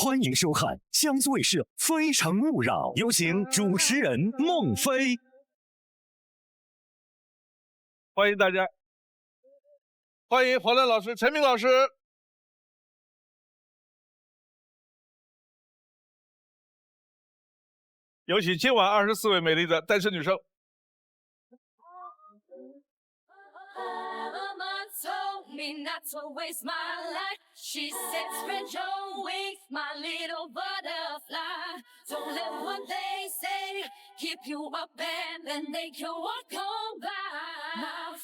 欢迎收看江苏卫视《非诚勿扰》，有请主持人孟非。欢迎大家，欢迎黄亮老师、陈明老师。有请今晚24位美丽的单身女生。Not to waste my life. She said, spread your wings, my little butterfly. Don't let what they say keep you up and then they can walk on by. My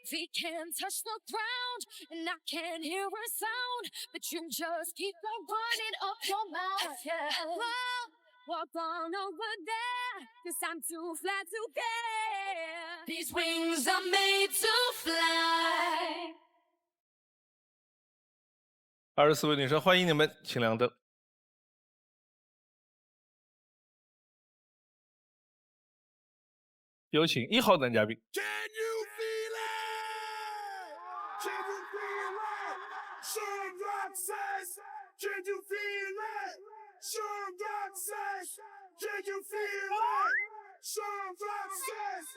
feet can't touch the ground and I can't hear a sound, but you just keep on running up your mouth. Yeah. Walk on over there, 'cause I'm too fly to care. These wings are made to fly. 24位女生，欢迎你们，请亮灯。有请1号男嘉宾。Can you feel it? Can you feel it? Sean Rock says, can you feel it? Sean Rock says, can you feel it? Sean Rock says,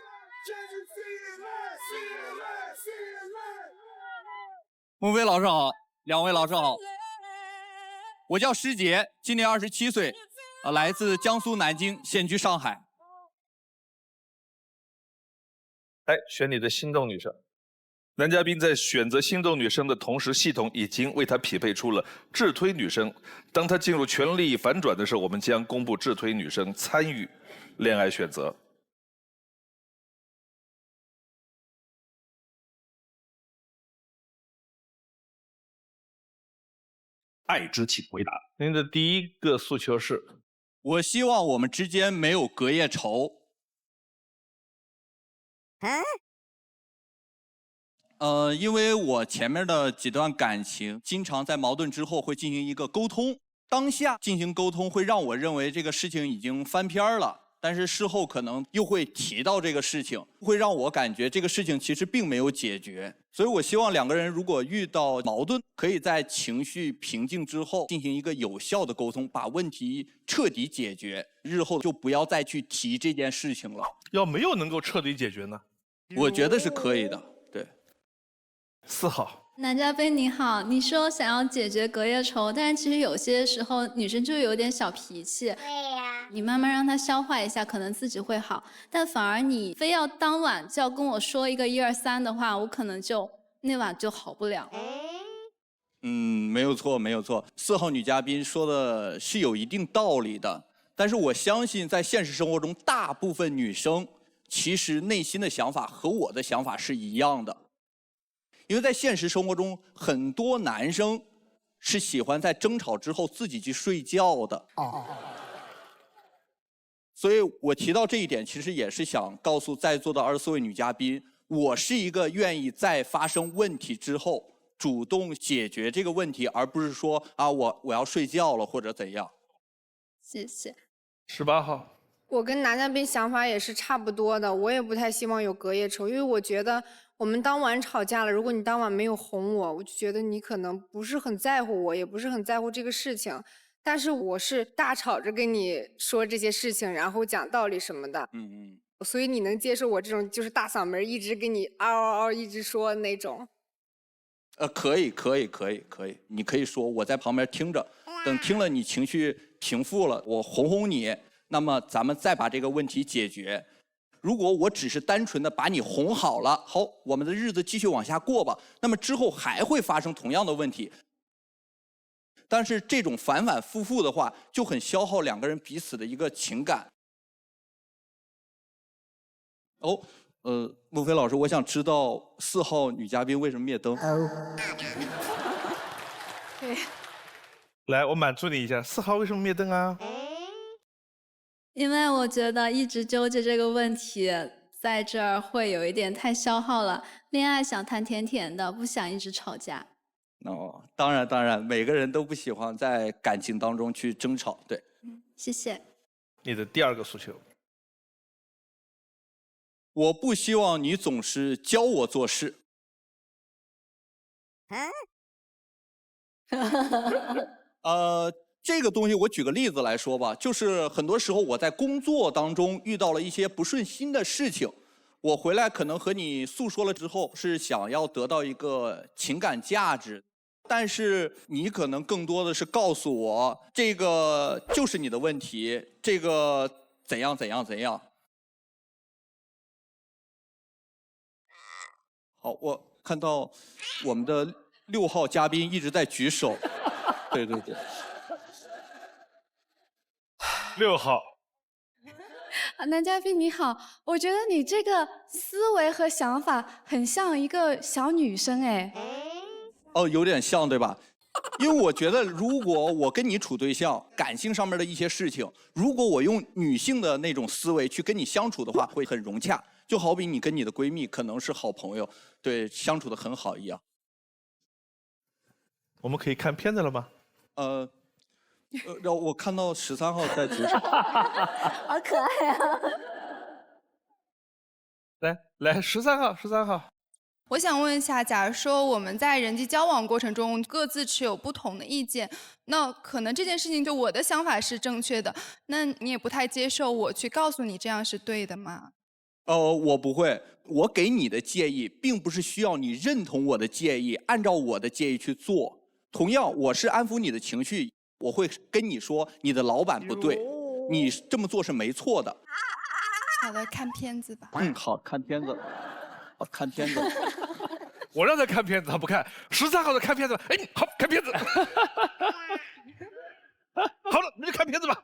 can you feel it? Feel it, feel it. 孟非老师好。2位老师好，我叫施杰，今年27岁，来自江苏南京，现居上海。来选你的心动女生。男嘉宾在选择心动女生的同时，系统已经为他匹配出了智推女生。当他进入权力反转的时候，我们将公布智推女生参与恋爱选择。爱之请回答。您的第一个诉求是？我希望我们之间没有隔夜仇。因为我前面的几段感情，经常在矛盾之后会进行一个沟通，当下进行沟通会让我认为这个事情已经翻篇了。但是事后可能又会提到这个事情，会让我感觉这个事情其实并没有解决。所以我希望2个人如果遇到矛盾，可以在情绪平静之后进行一个有效的沟通，把问题彻底解决，日后就不要再去提这件事情了。要没有能够彻底解决呢？我觉得是可以的。对。4号。男嘉宾你好，你说想要解决隔夜仇，但是其实有些时候女生就有点小脾气。对呀。你慢慢让她消化一下，可能自己会好。但反而你非要当晚就要跟我说一个1、2、3的话，我可能就那晚就好不了。没有错，没有错。4号女嘉宾说的是有一定道理的，但是我相信在现实生活中，大部分女生其实内心的想法和我的想法是一样的。因为在现实生活中，很多男生是喜欢在争吵之后自己去睡觉的。所以我提到这一点，其实也是想告诉在座的24位女嘉宾，我是一个愿意在发生问题之后主动解决这个问题，而不是说啊我要睡觉了或者怎样。谢谢。18号。我跟男嘉宾想法也是差不多的，我也不太希望有隔夜仇，因为我觉得我们当晚吵架了，如果你当晚没有哄我，我就觉得你可能不是很在乎我，也不是很在乎这个事情。但是我是大吵着跟你说这些事情，然后讲道理什么的。所以你能接受我这种就是大嗓门一直跟你嗷嗷嗷一直说那种？可以，你可以说，我在旁边听着，等听了你情绪平复了，我哄哄你，那么咱们再把这个问题解决。如果我只是单纯的把你哄好了，好，我们的日子继续往下过吧，那么之后还会发生同样的问题。但是这种反反复复的话，就很消耗2个人彼此的一个情感。孟非老师，我想知道4号女嘉宾为什么灭灯？对。来，我满足你一下，4号为什么灭灯啊？因为我觉得一直纠结这个问题，在这儿会有一点太消耗了。恋爱想谈甜甜的，不想一直吵架。当然，每个人都不喜欢在感情当中去争吵。对。谢谢。你的第2个诉求。我不希望你总是教我做事。这个东西我举个例子来说吧，就是很多时候我在工作当中遇到了一些不顺心的事情，我回来可能和你诉说了之后，是想要得到一个情感价值，但是你可能更多的是告诉我，这个就是你的问题，这个怎样怎样怎样。好，我看到我们的6号嘉宾一直在举手。对对对。6号。男嘉宾你好，我觉得你这个思维和想法很像一个小女生哎。哦，有点像对吧？因为我觉得，如果我跟你处对象，感性上面的一些事情，如果我用女性的那种思维去跟你相处的话，会很融洽。就好比你跟你的闺蜜可能是好朋友，对，相处的很好一样。我们可以看片子了吗？我看到13号在举手。好可爱啊！来，13号。我想问一下，假如说我们在人际交往过程中各自持有不同的意见，那可能这件事情就我的想法是正确的，那你也不太接受我去告诉你这样是对的吗？我不会，我给你的建议并不是需要你认同我的建议，按照我的建议去做。同样，我是安抚你的情绪，我会跟你说你的老板不对，你这么做是没错的。好的，看片子吧。好看片子。好看片子。我让他看片子，他不看。13号的看片子，哎，好看片子。好了，那就看片子吧。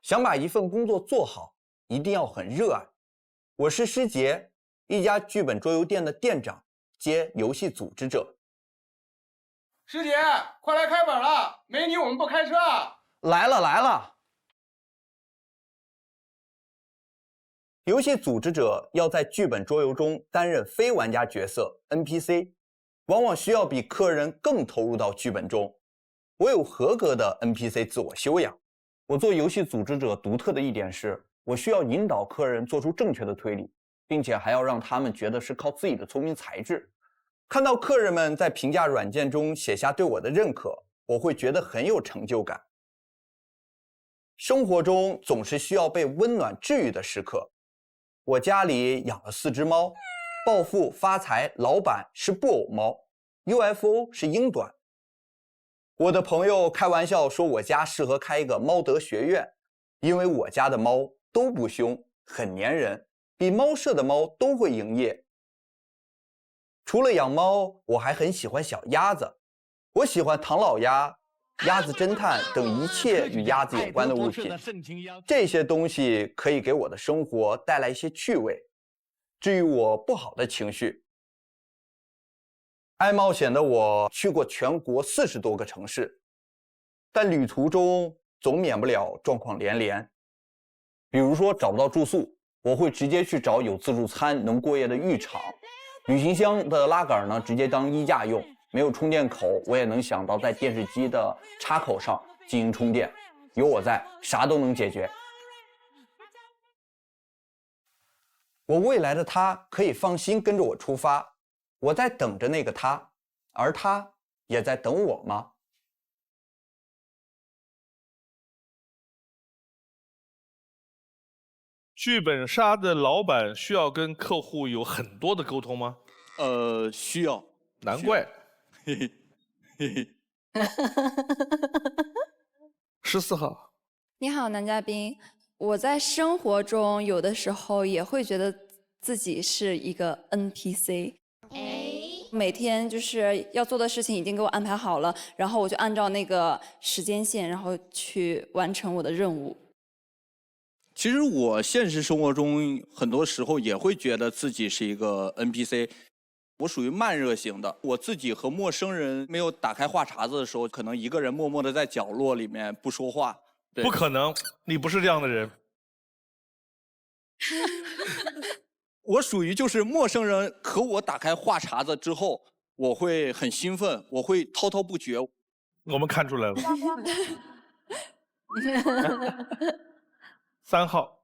想把一份工作做好，一定要很热爱。我是施杰，一家剧本桌游店的店长兼游戏组织者。师姐，快来开本了！没你我们不开车。来了。游戏组织者要在剧本桌游中担任非玩家角色 NPC， 往往需要比客人更投入到剧本中。我有合格的 NPC 自我修养。我做游戏组织者独特的一点是，我需要引导客人做出正确的推理，并且还要让他们觉得是靠自己的聪明才智。看到客人们在评价软件中写下对我的认可，我会觉得很有成就感。生活中总是需要被温暖治愈的时刻。我家里养了4只猫，暴富发财老板是布偶猫， UFO 是英短。我的朋友开玩笑说我家适合开一个猫德学院，因为我家的猫都不凶，很粘人，比猫舍的猫都会营业。除了养猫，我还很喜欢小鸭子。我喜欢唐老鸭、鸭子侦探等一切与鸭子有关的物品。这些东西可以给我的生活带来一些趣味，治愈我不好的情绪。爱冒险的我去过全国40多个城市，但旅途中总免不了状况连连。比如说找不到住宿，我会直接去找有自助餐能过夜的浴场。旅行箱的拉杆呢，直接当衣架用。没有充电口，我也能想到在电视机的插口上进行充电。有我在，啥都能解决。我未来的他可以放心跟着我出发。我在等着那个他，而他也在等我吗？剧本杀的老板需要跟客户有很多的沟通吗？需要。难怪。嘿嘿。14号。你好，男嘉宾。我在生活中有的时候也会觉得自己是一个 NPC。每天就是要做的事情已经给我安排好了，然后我就按照那个时间线，然后去完成我的任务。其实我现实生活中很多时候也会觉得自己是一个 NPC， 我属于慢热型的。我自己和陌生人没有打开话茬子的时候，可能一个人默默的在角落里面不说话。不可能，你不是这样的人。我属于就是陌生人和我打开话茬子之后，我会很兴奋，我会滔滔不绝。我们看出来了。3号。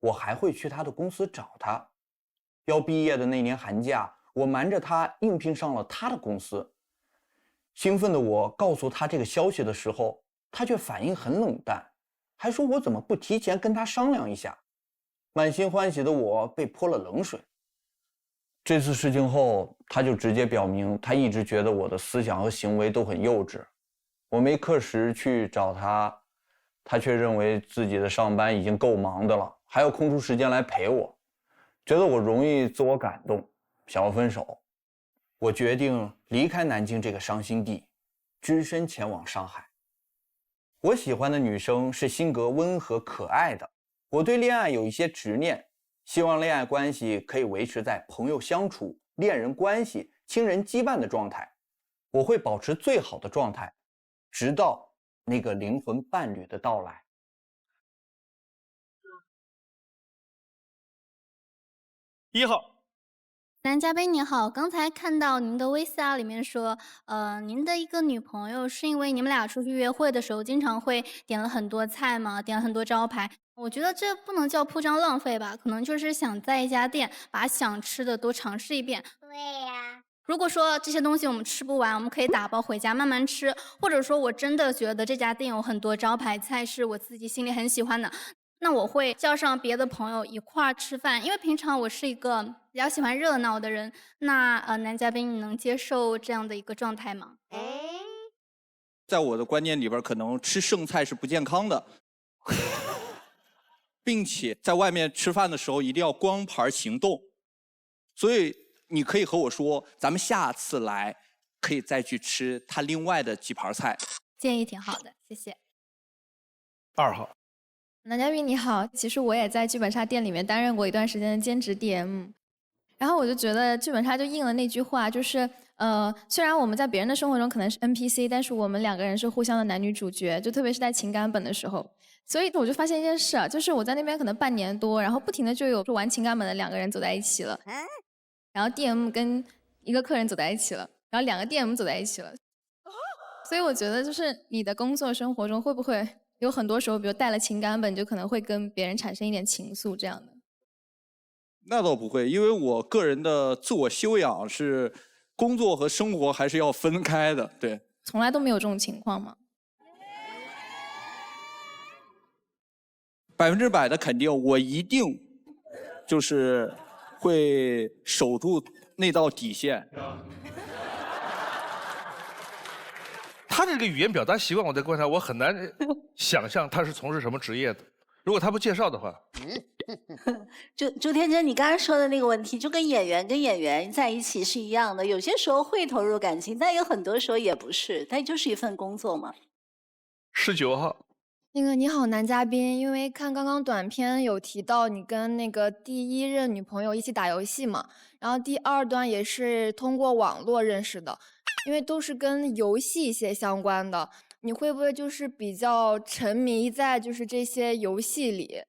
我还会去他的公司找他。要毕业的那年寒假，我瞒着他应聘上了他的公司。兴奋的我告诉他这个消息的时候，他却反应很冷淡，还说我怎么不提前跟他商量一下。满心欢喜的我被泼了冷水。这次事情后，他就直接表明他一直觉得我的思想和行为都很幼稚。我没课时去找他，他却认为自己的上班已经够忙的了，还要空出时间来陪我，觉得我容易自我感动，想要分手。我决定离开南京这个伤心地，只身前往上海。我喜欢的女生是性格温和可爱的，我对恋爱有一些执念，希望恋爱关系可以维持在朋友相处、恋人关系、亲人羁绊的状态。我会保持最好的状态，直到那个灵魂伴侣的到来。1号。男嘉宾你好，刚才看到您的 VCR 里面说，您的一个女朋友是因为你们俩出去约会的时候，经常会点了很多菜嘛，点了很多招牌。我觉得这不能叫铺张浪费吧，可能就是想在一家店把想吃的都尝试一遍。对呀。如果说这些东西我们吃不完，我们可以打包回家慢慢吃，或者说我真的觉得这家店有很多招牌菜是我自己心里很喜欢的。那我会叫上别的朋友一块儿吃饭，因为平常我是一个比较喜欢热闹的人。那男嘉宾，你能接受这样的一个状态吗？在我的观念里边，可能吃剩菜是不健康的，并且在外面吃饭的时候一定要光盘行动。所以你可以和我说，咱们下次来可以再去吃他另外的几盘菜。建议挺好的，谢谢。2号。男嘉宾你好，其实我也在剧本杀店里面担任过一段时间的兼职 DM， 然后我就觉得剧本杀就应了那句话，就是虽然我们在别人的生活中可能是 NPC， 但是我们2个人是互相的男女主角，就特别是在情感本的时候。所以我就发现一件事啊，就是我在那边可能半年多，然后不停的就有玩情感本的2个人走在一起了，然后 DM 跟一个客人走在一起了，然后2个 DM 走在一起了。所以我觉得就是你的工作生活中会不会有很多时候，比如带了情感本，就可能会跟别人产生一点情愫这样的？那倒不会，因为我个人的自我修养是工作和生活还是要分开的，对。从来都没有这种情况吗？100%的肯定，我一定就是会守住那道底线。他的这个语言表达习惯，我在观察，我很难想象他是从事什么职业的。如果他不介绍的话，朱天真，你刚刚说的那个问题，就跟演员在一起是一样的，有些时候会投入感情，但有很多时候也不是，它就是一份工作嘛。19号。那个你好，男嘉宾，因为看刚刚短片有提到你跟那个第1任女朋友一起打游戏嘛，然后第2段也是通过网络认识的，因为都是跟游戏一些相关的，你会不会就是比较沉迷在就是这些游戏里？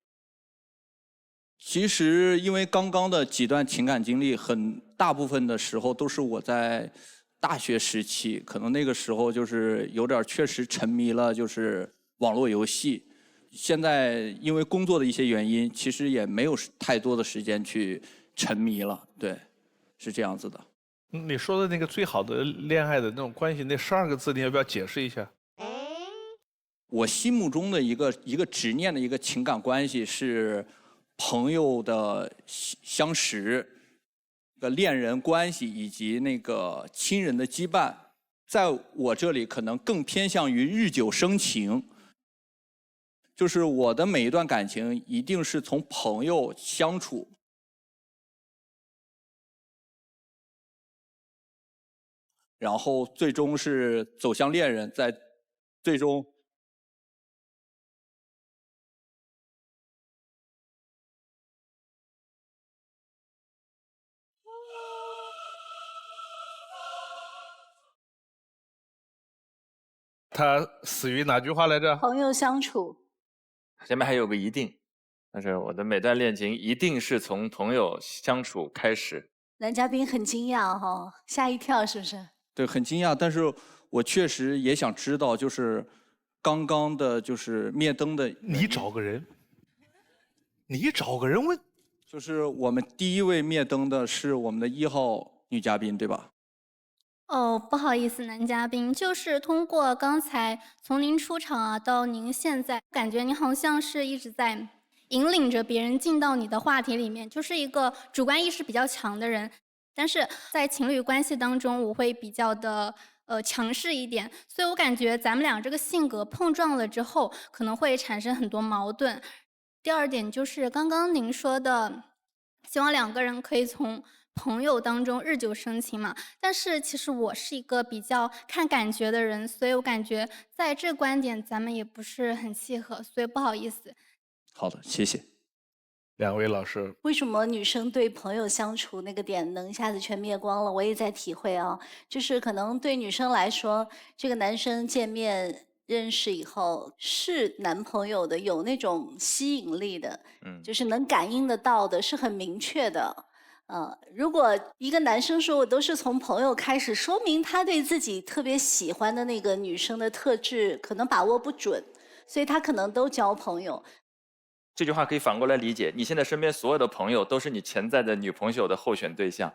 其实因为刚刚的几段情感经历，很大部分的时候都是我在大学时期，可能那个时候就是有点确实沉迷了，就是网络游戏。现在因为工作的一些原因，其实也没有太多的时间去沉迷了，对，是这样子的。你说的那个最好的恋爱的那种关系，那12个字，你要不要解释一下？我心目中的一个执念的一个情感关系是朋友的相识、恋人关系以及那个亲人的羁绊，在我这里可能更偏向于日久生情。就是我的每一段感情一定是从朋友相处，然后最终是走向恋人，在最终。他死于哪句话来着？朋友相处。前面还有个一定，但是我的每段恋情一定是从朋友相处开始。男嘉宾很惊讶哈，吓一跳是不是？对，很惊讶，但是我确实也想知道，就是刚刚的，就是灭灯的。你找个人，你找个人问，就是我们第一位灭灯的是我们的1号女嘉宾，对吧？哦，不好意思，男嘉宾，就是通过刚才从您出场啊到您现在，感觉您好像是一直在引领着别人进到你的话题里面，就是一个主观意识比较强的人。但是在情侣关系当中，我会比较的强势一点，所以我感觉咱们俩这个性格碰撞了之后，可能会产生很多矛盾。第二点就是刚刚您说的，希望2个人可以从朋友当中日久生情嘛，但是其实我是一个比较看感觉的人，所以我感觉在这观点咱们也不是很契合，所以不好意思。好的，谢谢。2位老师，为什么女生对朋友相处那个点能一下子全灭光了？我也在体会啊，就是可能对女生来说，这个男生见面认识以后是男朋友的，有那种吸引力的，就是能感应得到的，是很明确的。如果一个男生说我都是从朋友开始，说明他对自己特别喜欢的那个女生的特质可能把握不准，所以他可能都交朋友。这句话可以反过来理解，你现在身边所有的朋友都是你潜在的女朋友的候选对象，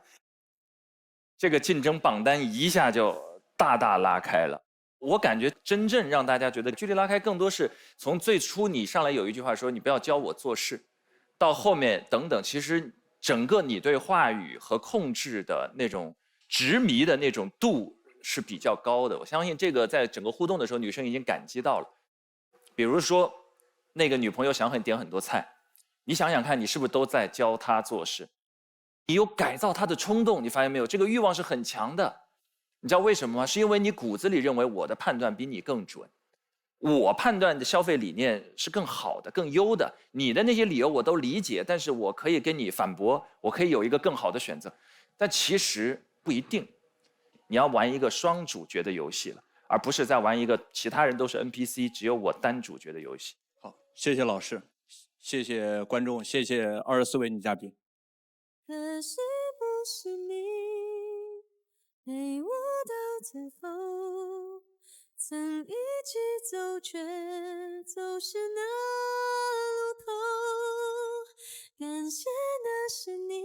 这个竞争榜单一下就大大拉开了。我感觉真正让大家觉得距离拉开，更多是从最初你上来有一句话说你不要教我做事，到后面等等，其实整个你对话语和控制的那种执迷的那种度是比较高的。我相信这个在整个互动的时候，女生已经感激到了。比如说那个女朋友想点很多菜，你想想看，你是不是都在教她做事？你有改造她的冲动，你发现没有？这个欲望是很强的。你知道为什么吗？是因为你骨子里认为我的判断比你更准，我判断的消费理念是更好的、更优的。你的那些理由我都理解，但是我可以跟你反驳，我可以有一个更好的选择。但其实不一定，你要玩一个双主角的游戏了，而不是在玩一个其他人都是 NPC， 只有我单主角的游戏。好，谢谢老师，谢谢观众，谢谢24位女嘉宾。可是不是你陪我到最后，曾一起走，却走失那路口。感谢的是你。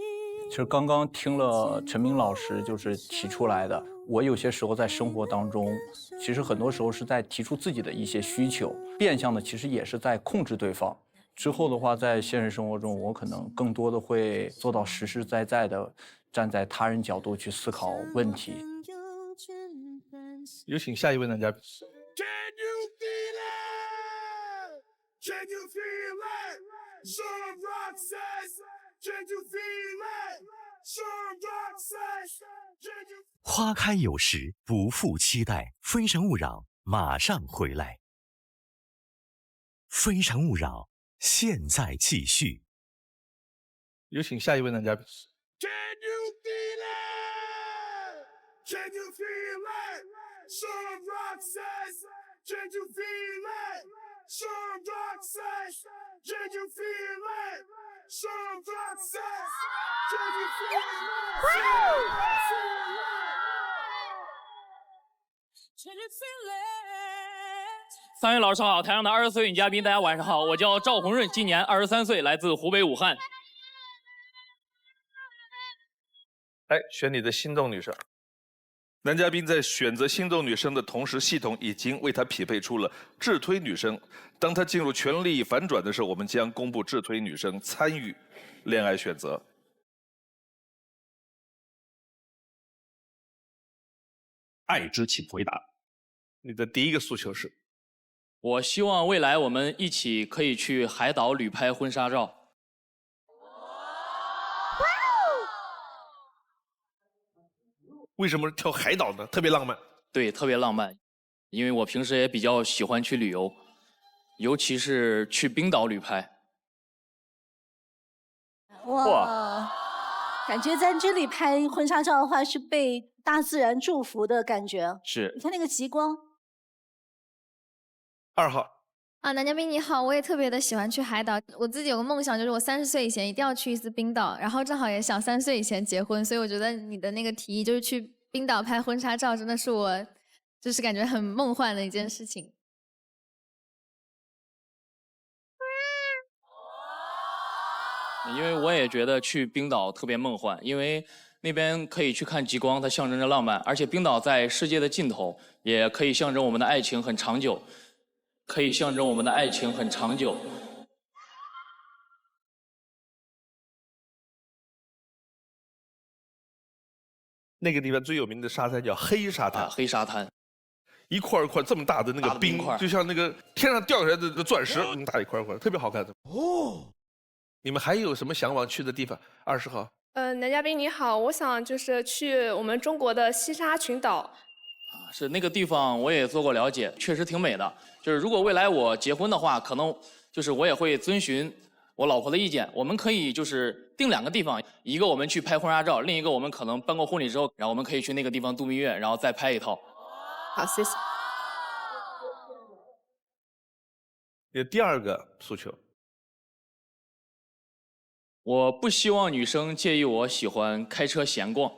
其实刚刚听了陈明老师就是提出来的，我有些时候在生活当中，其实很多时候是在提出自己的一些需求，变相的其实也是在控制对方。之后的话，在现实生活中，我可能更多的会做到实实在在的站在他人角度去思考问题。有请下一位男嘉宾。Can you feel it? Sean Rock says, can you feel it? Sean Rock says, can you... 花开有时，不负期待。非诚勿扰，马上回来。非诚勿扰，现在继续。有请下一位男嘉宾。Can you feel it? Can you feel it? Sean Rock says, can you feel it? Sean Rock says, can you feel it? Sean Rock says, can you feel it? 3位老师好，台上的24位女嘉宾，大家晚上好，我叫赵红润，今年23岁，来自湖北武汉。来选你的心动女生。男嘉宾在选择心动女生的同时，系统已经为他匹配出了智推女生。当他进入权力反转的时候，我们将公布智推女生参与恋爱选择。爱之请回答。你的第一个诉求是？我希望未来我们一起可以去海岛旅拍婚纱照。为什么挑海岛呢？特别浪漫。对，特别浪漫，因为我平时也比较喜欢去旅游，尤其是去冰岛旅拍。哇，感觉在这里拍婚纱照的话，是被大自然祝福的感觉。是。你看那个极光。2号。男嘉宾你好，我也特别的喜欢去海岛。我自己有个梦想，就是我30岁以前一定要去一次冰岛，然后正好也想3岁以前结婚，所以我觉得你的那个提议就是去冰岛拍婚纱照，真的是我就是感觉很梦幻的一件事情。因为我也觉得去冰岛特别梦幻，因为那边可以去看极光，它象征着浪漫，而且冰岛在世界的尽头，也可以象征我们的爱情很长久，可以象征我们的爱情很长久。那个地方最有名的沙滩叫黑沙滩，黑沙滩，一块一块这么大的那个冰，就像那个天上掉下来的钻石，大一块一块，特别好看的。哦，你们还有什么向往去的地方？20号。男嘉宾你好，我想就是去我们中国的西沙群岛。是那个地方我也做过了解，确实挺美的。就是如果未来我结婚的话，可能就是我也会遵循我老婆的意见，我们可以就是定2个地方，一个我们去拍婚纱照，另一个我们可能办过婚礼之后，然后我们可以去那个地方度蜜月，然后再拍一套。好，谢谢。你的第2个诉求。我不希望女生介意我喜欢开车闲逛。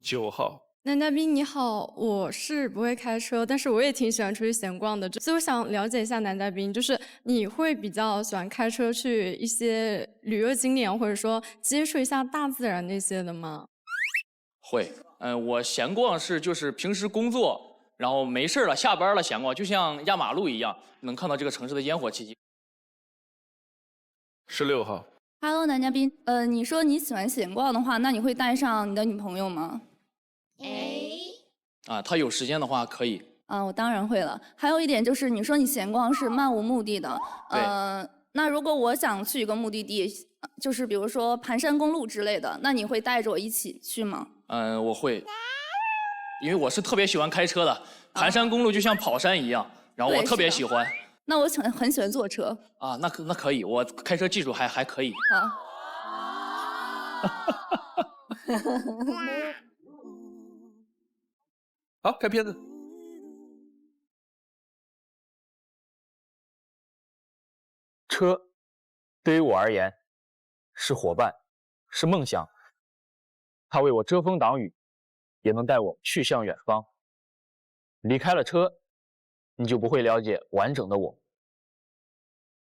9号。男嘉宾你好，我是不会开车，但是我也挺喜欢出去闲逛的，所以我想了解一下男嘉宾，就是你会比较喜欢开车去一些旅游景点，或者说接触一下大自然那些的吗？会，我闲逛是就是平时工作，然后没事了下班了闲逛，就像压马路一样，能看到这个城市的烟火气息。16号。Hello， 男嘉宾，你说你喜欢闲逛的话，那你会带上你的女朋友吗？他有时间的话可以。我当然会了。还有一点就是，你说你闲逛是漫无目的的，那如果我想去一个目的地，就是比如说盘山公路之类的，那你会带着我一起去吗？我会，因为我是特别喜欢开车的，盘山公路就像跑山一样，然后我特别喜欢。那我很喜欢坐车。那可以，我开车技术还可以。好，开片子。车对于我而言是伙伴，是梦想，它为我遮风挡雨，也能带我去向远方。离开了车，你就不会了解完整的我。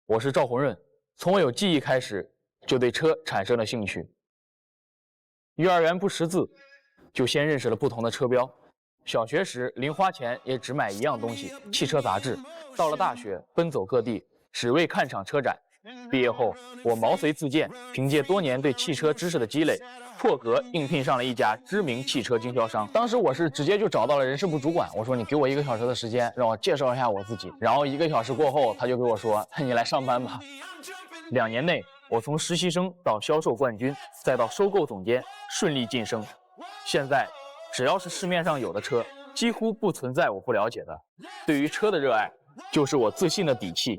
我是赵宏润，从我有记忆开始就对车产生了兴趣。幼儿园不识字，就先认识了不同的车标。小学时零花钱也只买一样东西，汽车杂志。到了大学，奔走各地，只为看场车展。毕业后，我毛遂自荐，凭借多年对汽车知识的积累，破格应聘上了一家知名汽车经销商。当时我是直接就找到了人事部主管，我说你给我1个小时的时间，让我介绍一下我自己。然后1个小时过后，他就跟我说，你来上班吧。2年内，我从实习生到销售冠军，再到收购总监，顺利晋升。现在，只要是市面上有的车，几乎不存在我不了解的。对于车的热爱，就是我自信的底气。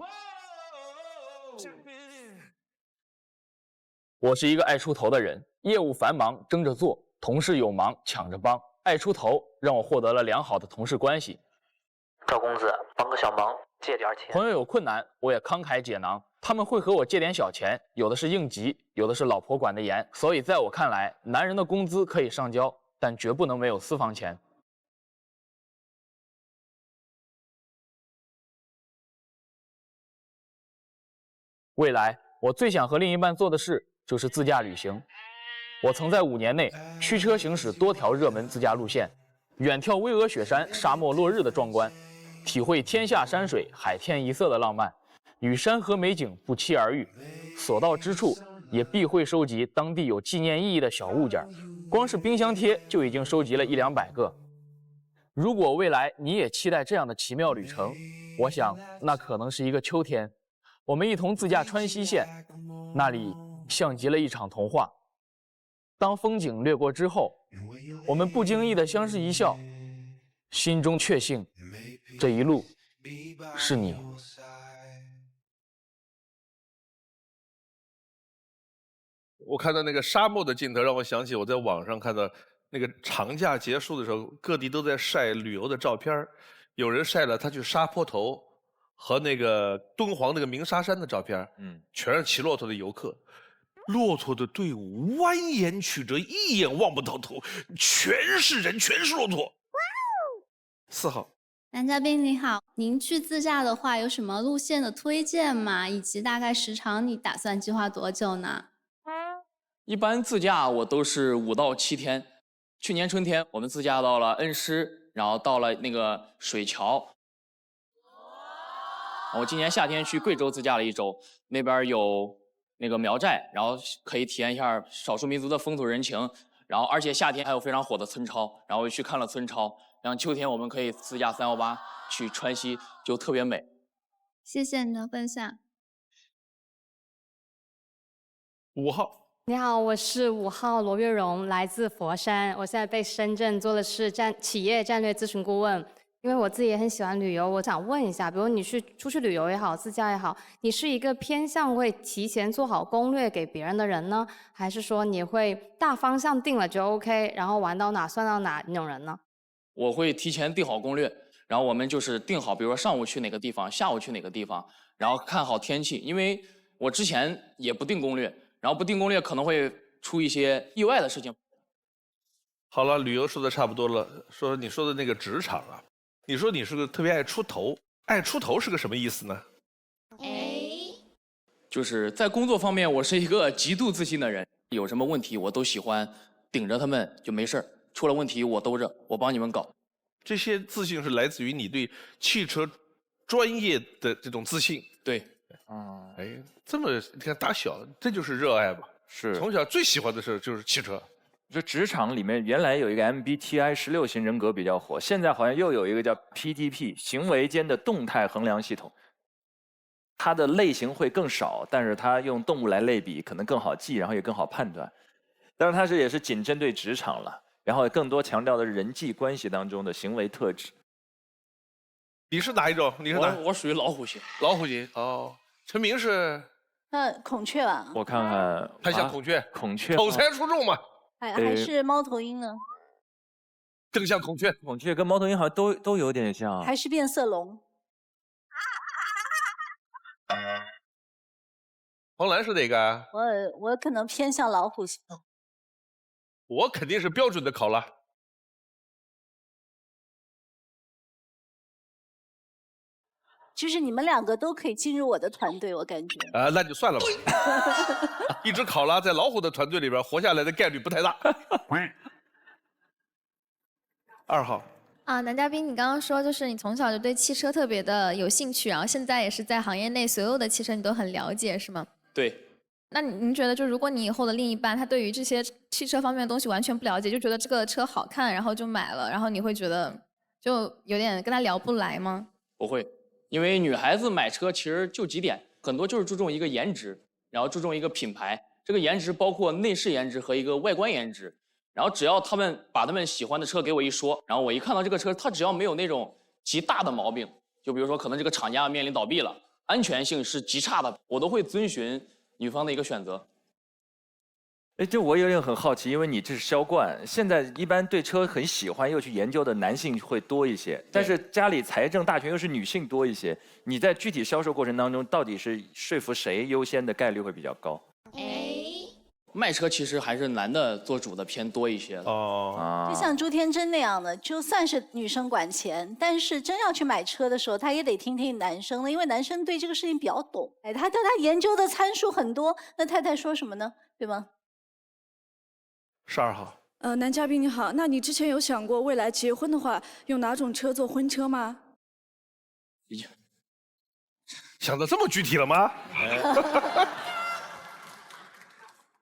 我是一个爱出头的人，业务繁忙争着做，同事有忙抢着帮。爱出头让我获得了良好的同事关系。赵公子，帮个小忙，借点钱。朋友有困难，我也慷慨解囊。他们会和我借点小钱，有的是应急，有的是老婆管得严。所以在我看来，男人的工资可以上交，但绝不能没有私房钱。未来，我最想和另一半做的事就是自驾旅行。我曾在5年内驱车行驶多条热门自驾路线，远眺巍峨雪山沙漠落日的壮观，体会天下山水海天一色的浪漫，与山河美景不期而遇。所到之处，也必会收集当地有纪念意义的小物件，光是冰箱贴就已经收集了100-200个。如果未来你也期待这样的奇妙旅程，我想那可能是一个秋天，我们一同自驾川西线，那里像极了一场童话。当风景掠过之后，我们不经意的相视一笑，心中确信这一路是你。我看到那个沙漠的镜头，让我想起我在网上看到那个长假结束的时候，各地都在晒旅游的照片，有人晒了他去沙坡头和那个敦煌那个鸣沙山的照片，全是骑骆驼的游客，骆驼的队伍蜿蜒曲折，一眼望不到头，全是人，全是骆驼。4号。男嘉宾你好，您去自驾的话有什么路线的推荐吗？以及大概时长你打算计划多久呢？一般自驾我都是5到7天。去年春天我们自驾到了恩施，然后到了那个水桥。我今年夏天去贵州自驾了1周，那边有那个苗寨，然后可以体验一下少数民族的风土人情。然后而且夏天还有非常火的村超，然后我去看了村超。然后秋天我们可以自驾318去川西，就特别美。谢谢你的分享。5号，你好，我是5号罗月荣，来自佛山，我现在被深圳做的是企业战略咨询顾问。因为我自己也很喜欢旅游，我想问一下，比如你出去旅游也好，自驾也好，你是一个偏向会提前做好攻略给别人的人呢，还是说你会大方向定了就 OK， 然后玩到哪算到哪那种人呢？我会提前定好攻略，然后我们就是定好，比如说上午去哪个地方，下午去哪个地方，然后看好天气。因为我之前也不定攻略，然后不定攻略可能会出一些意外的事情。好了，旅游说的差不多了，说你说的那个职场啊，你说你是个特别爱出头，爱出头是个什么意思呢？就是在工作方面，我是一个极度自信的人，有什么问题我都喜欢顶着他们就没事儿，出了问题我兜着，我帮你们搞。这些自信是来自于你对汽车专业的这种自信。对，哎，这么你看打小这就是热爱吧？是，从小最喜欢的事就是汽车。这职场里面原来有一个 MBTI 16型人格比较火，现在好像又有一个叫 PDP 行为间的动态衡量系统。它的类型会更少，但是它用动物来类比，可能更好记，然后也更好判断。当然，它也是仅针对职场了，然后更多强调的是人际关系当中的行为特质。你是哪一种？你是哪？我属于老虎型。老虎型哦。陈明是？那孔雀吧。我看看，他像孔雀。孔雀。口才出众嘛。还是猫头鹰呢？更像孔雀。孔雀跟猫头鹰好像都有点像。还是变色龙？黄澜是哪个啊？我可能偏向老虎型。我肯定是标准的考拉。就是你们2个都可以进入我的团队，我感觉。啊，那就算了吧。一只考拉在老虎的团队里边活下来的概率不太大。2号。男嘉宾，你刚刚说就是你从小就对汽车特别的有兴趣，然后现在也是在行业内所有的汽车你都很了解，是吗？对。那您觉得，就如果你以后的另一半他对于这些汽车方面的东西完全不了解，就觉得这个车好看，然后就买了，然后你会觉得就有点跟他聊不来吗？不会。因为女孩子买车其实就几点，很多就是注重一个颜值，然后注重一个品牌。这个颜值包括内饰颜值和一个外观颜值。然后只要他们把他们喜欢的车给我一说，然后我一看到这个车，它只要没有那种极大的毛病，就比如说可能这个厂家面临倒闭了，安全性是极差的，我都会遵循女方的一个选择。哎，这我有点很好奇，因为你这是销冠，现在一般对车很喜欢又去研究的男性会多一些，但是家里财政大权又是女性多一些。你在具体销售过程当中，到底是说服谁优先的概率会比较高？卖车其实还是男的做主的偏多一些的。哦，就像朱天真那样的，就算是女生管钱，但是真要去买车的时候，她也得听听男生的，因为男生对这个事情比较懂。哎，他研究的参数很多，那太太说什么呢？对吗？12号。男嘉宾你好，那你之前有想过未来结婚的话，用哪种车做婚车吗？想得这么具体了吗？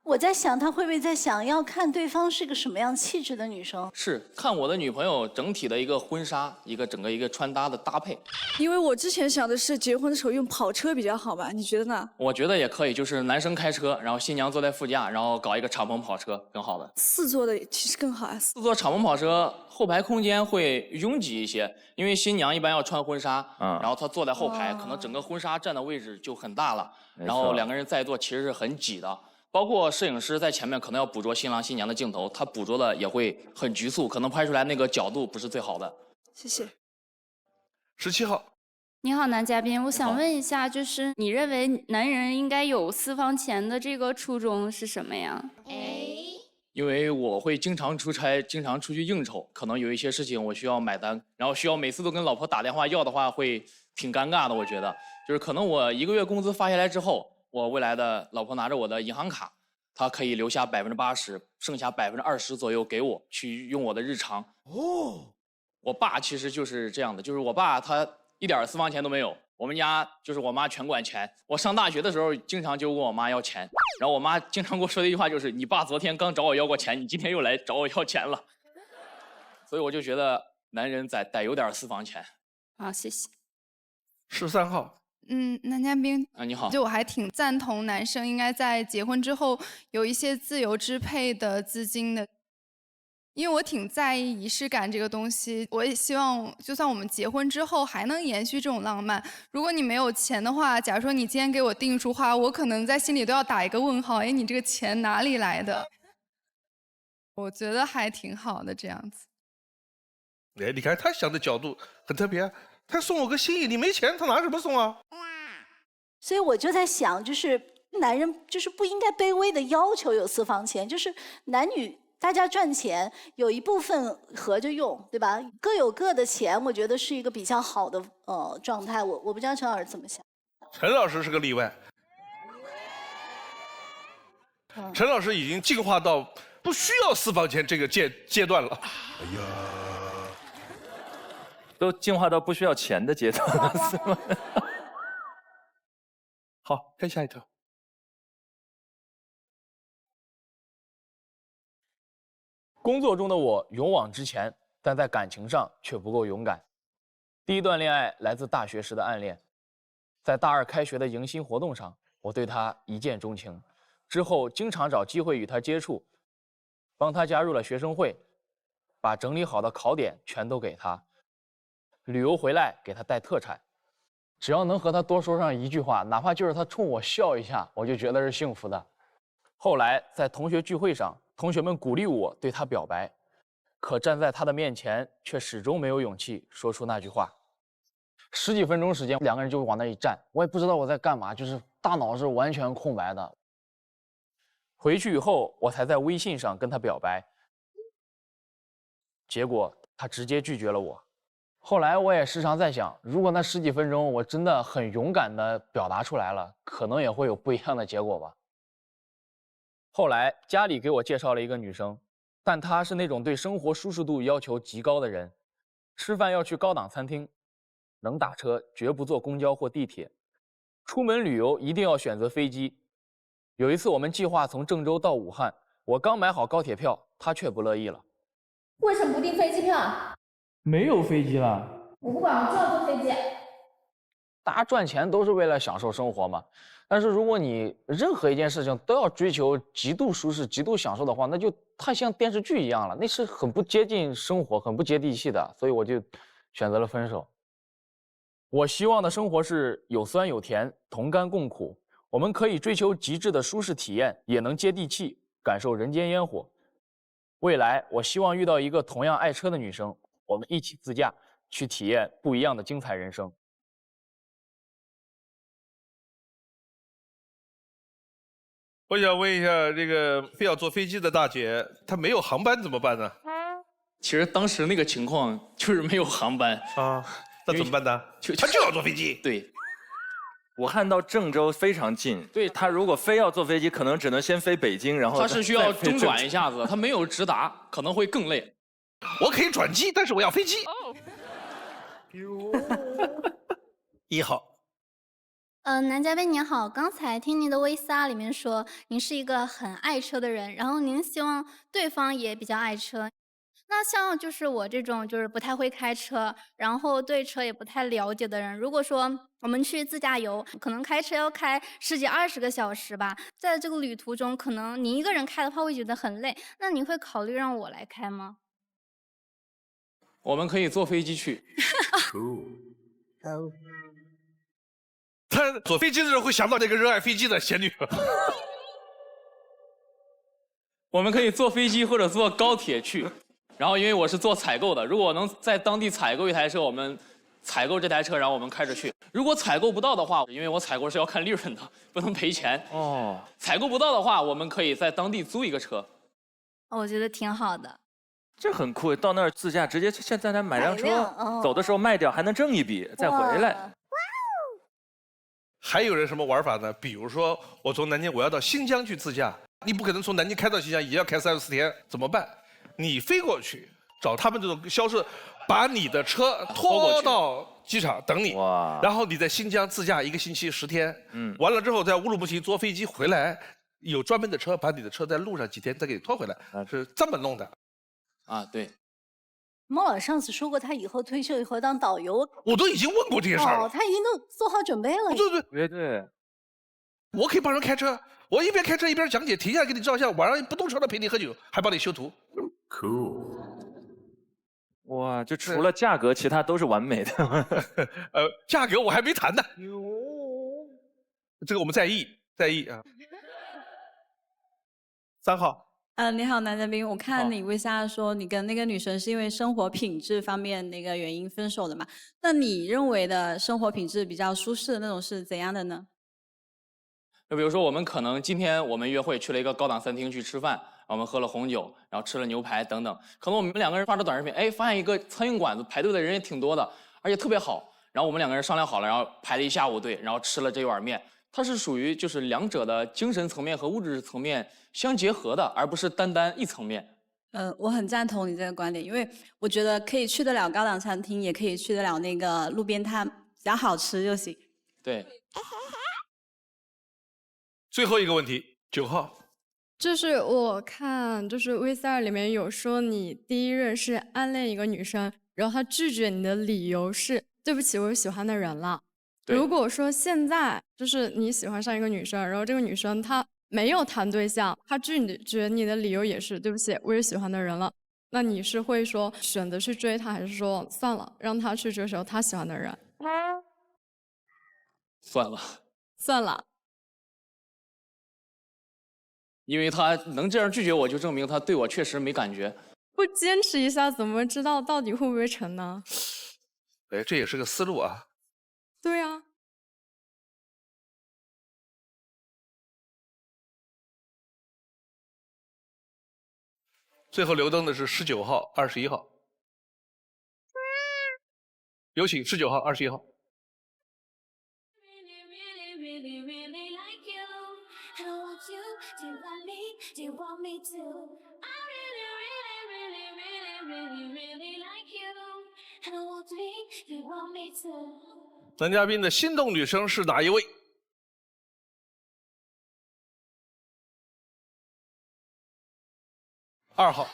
我在想，他会不会在想要看对方是个什么样气质的女生？是看我的女朋友整体的一个婚纱，整个一个穿搭的搭配。因为我之前想的是结婚的时候用跑车比较好吧，你觉得呢？我觉得也可以，就是男生开车，然后新娘坐在副驾，然后搞一个敞篷跑车，更好的。4座的其实更好啊。4座敞篷跑车后排空间会拥挤一些，因为新娘一般要穿婚纱，然后她坐在后排，可能整个婚纱占的位置就很大了，然后2个人在座其实是很挤的。包括摄影师在前面可能要捕捉新郎新娘的镜头，他捕捉的也会很局促，可能拍出来那个角度不是最好的。谢谢。17号。你好，男嘉宾，我想问一下，就是你认为男人应该有私房钱的这个初衷是什么呀？因为我会经常出差，经常出去应酬，可能有一些事情我需要买单，然后需要每次都跟老婆打电话要的话，会挺尴尬的。我觉得，就是可能我1个月工资发下来之后，我未来的老婆拿着我的银行卡，她可以留下80%，剩下20%左右给我去用我的日常。哦，我爸其实就是这样的，就是我爸他一点私房钱都没有。我们家就是我妈全管钱。我上大学的时候，经常就问我妈要钱，然后我妈经常跟我说的一句话就是：“你爸昨天刚找我要过钱，你今天又来找我要钱了。”所以我就觉得男人得有点私房钱。好，谢谢。13号。男嘉宾啊，你好。就我还挺赞同男生应该在结婚之后有一些自由支配的资金的。因为我挺在意仪式感这个东西，我也希望就算我们结婚之后还能延续这种浪漫。如果你没有钱的话，假如说你今天给我订一束花，我可能在心里都要打一个问号，哎，你这个钱哪里来的？我觉得还挺好的这样子。哎，你看他想的角度很特别啊，他送我个心意，你没钱，他拿什么送啊？所以我就在想，就是男人就是不应该卑微的要求有私房钱，就是男女。大家赚钱有一部分合着用，对吧？各有各的钱，我觉得是一个比较好的状态。我不知道陈老师怎么想。陈老师是个例外。陈老师已经进化到不需要私房钱这个阶段了。哎呀，都进化到不需要钱的阶段了，是吗？好，看下一条。工作中的我勇往直前，但在感情上却不够勇敢。第一段恋爱来自大学时的暗恋，在大2开学的迎新活动上，我对他一见钟情，之后经常找机会与他接触，帮他加入了学生会，把整理好的考点全都给他，旅游回来给他带特产，只要能和他多说上一句话，哪怕就是他冲我笑一下，我就觉得是幸福的。后来在同学聚会上，同学们鼓励我对他表白，可站在他的面前，却始终没有勇气说出那句话。10几分钟时间，2个人就往那一站，我也不知道我在干嘛，就是大脑是完全空白的。回去以后，我才在微信上跟他表白，结果他直接拒绝了我。后来我也时常在想，如果那10几分钟我真的很勇敢地表达出来了，可能也会有不一样的结果吧。后来家里给我介绍了一个女生，但她是那种对生活舒适度要求极高的人，吃饭要去高档餐厅，能打车绝不坐公交或地铁，出门旅游一定要选择飞机。有一次我们计划从郑州到武汉，我刚买好高铁票，她却不乐意了。为什么不订飞机票？没有飞机了。我不管，我就要坐飞机。大家赚钱都是为了享受生活嘛，但是如果你任何一件事情都要追求极度舒适、极度享受的话，那就太像电视剧一样了，那是很不接近生活、很不接地气的，所以我就选择了分手。我希望的生活是有酸有甜，同甘共苦，我们可以追求极致的舒适体验，也能接地气，感受人间烟火。未来我希望遇到一个同样爱车的女生，我们一起自驾，去体验不一样的精彩人生。我想问一下，这个非要坐飞机的大姐，她没有航班怎么办呢？其实当时那个情况就是没有航班啊，那怎么办呢？她就要坐飞机。对，武汉到郑州非常近，对他如果非要坐飞机，可能只能先飞北京，然后他是需要中转一下子，他没有直达，可能会更累。我可以转机，但是我要飞机。1号。男嘉宾您好，刚才听您的V4里面说，您是一个很爱车的人，然后您希望对方也比较爱车。那像就是我这种就是不太会开车，然后对车也不太了解的人，如果说我们去自驾游，可能开车要开10几20个小时吧，在这个旅途中，可能你一个人开的话会觉得很累，那你会考虑让我来开吗？我们可以坐飞机去。他坐飞机的时候会想到那个热爱飞机的仙女。我们可以坐飞机或者坐高铁去，然后因为我是做采购的，如果我能在当地采购一台车，我们采购这台车，然后我们开着去。如果采购不到的话，因为我采购是要看利润的，不能赔钱。哦。采购不到的话，我们可以在当地租一个车。我觉得挺好的。这很酷，到那儿自驾直接现在那买辆车，哦走的时候卖掉还能挣一笔，再回来。还有人什么玩法呢？比如说我从南京我要到新疆去自驾，你不可能从南京开到新疆，也要开3、4天，怎么办？你飞过去找他们这种销售，把你的车拖到机场等你，然后你在新疆自驾1个星期10天，完了之后在乌鲁木齐坐飞机回来，有专门的车把你的车在路上几天再给你拖回来，是这么弄的。啊，对。孟老上次说过，他以后退休以后当导游。我都已经问过这些事儿了。他已经都做好准备了。对，我可以帮人开车，我一边开车一边讲解，停下来给你照相，晚上不动车的陪你喝酒，还帮你修图。Cool。哇，就除了价格，其他都是完美的。价格我还没谈呢。这个我们在意啊。3号。你好，男嘉宾，我看你微下说你跟那个女生是因为生活品质方面那个原因分手的嘛？那你认为的生活品质比较舒适的那种是怎样的呢？就比如说，我们可能今天我们约会去了一个高档餐厅去吃饭，我们喝了红酒，然后吃了牛排等等。可能我们2个人发着短视频，哎，发现一个苍蝇馆子排队的人也挺多的，而且特别好。然后我们2个人商量好了，然后排了一下午队，然后吃了这一碗面。它是属于就是2者的精神层面和物质层面相结合的，而不是单单一层面。我很赞同你这个观点，因为我觉得可以去得了高档餐厅，也可以去得了那个路边摊，只要好吃就行。对。最后一个问题，9号。就是我看，就是 V4里面有说你第一任是暗恋一个女生，然后她拒绝你的理由是对不起，我有喜欢的人了。如果说现在就是你喜欢上一个女生，然后这个女生她没有谈对象，她拒绝你的理由也是对不起，我有喜欢的人了，那你是会说选择去追她，还是说算了，让她去追求她喜欢的人？算了。算了。因为他能这样拒绝我，就证明他对我确实没感觉。不坚持一下，怎么知道到底会不会成呢？哎，这也是个思路啊。对啊。最后留灯的是19号、21号。有请19号、21号。男嘉宾的心动女生是哪一位？2号。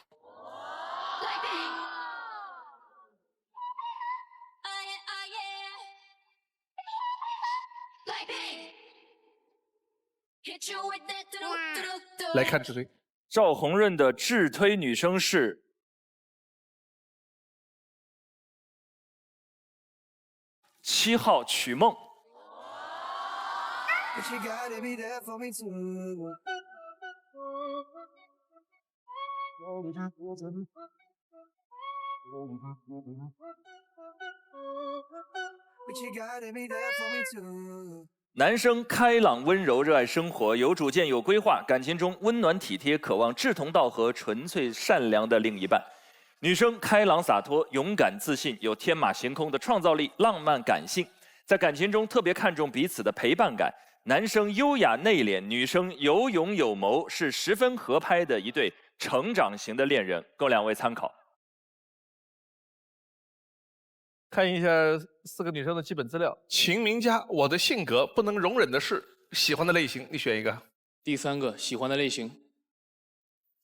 来看智推。赵宏润的智推女生是7号曲梦。男生开朗温柔，热爱生活，有主见有规划，感情中温暖体贴，渴望志同道合、纯粹善良的另一半。女生开朗洒脱，勇敢自信，有天马行空的创造力，浪漫感性，在感情中特别看重彼此的陪伴感。男生优雅内敛，女生有勇有谋，是十分合拍的一对成长型的恋人，供2位参考。看一下4个女生的基本资料。秦明佳，我的性格不能容忍的事，喜欢的类型，你选一个。第3个，喜欢的类型，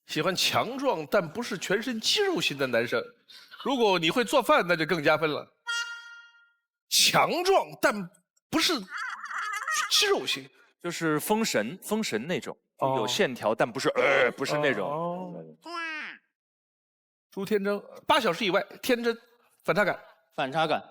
喜欢强壮但不是全身肌肉型的男生。如果你会做饭，那就更加分了。强壮但不是肌肉型，就是封神那种，有线条但不是不是那种。朱天真，8小时以外天真，反差感。反差感。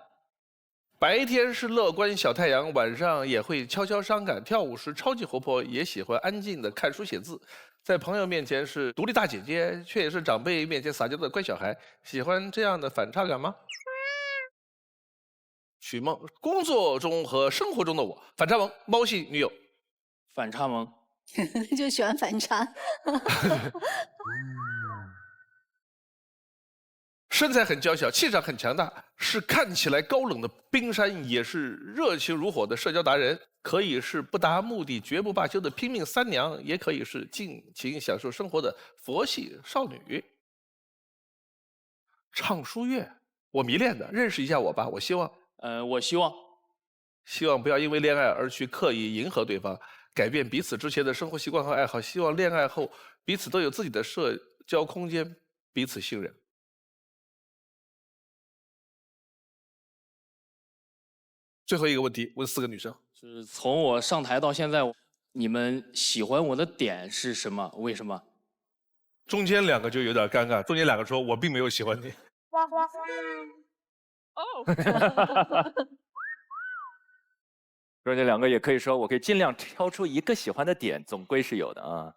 白天是乐观小太阳，晚上也会悄悄伤感。跳舞时超级活泼，也喜欢安静的看书写字。在朋友面前是独立大姐姐，却也是长辈面前撒娇的乖小孩。喜欢这样的反差感吗？许梦，工作中和生活中的我，反差萌，猫系女友。反差萌。就喜欢反差。身材很娇小，气场很强大，是看起来高冷的冰山，也是热情如火的社交达人，可以是不达目的绝不罢休的拼命三娘，也可以是尽情享受生活的佛系少女。唱书乐，我迷恋的，认识一下我吧。我希望，我希望不要因为恋爱而去刻意迎合对方，改变彼此之前的生活习惯和爱好。希望恋爱后彼此都有自己的社交空间，彼此信任。最后一个问题，问4个女生，就是从我上台到现在，你们喜欢我的点是什么？为什么？中间2个就有点尴尬，中间2个说我并没有喜欢你。中间2个也可以说，我可以尽量挑出一个喜欢的点，总归是有的啊。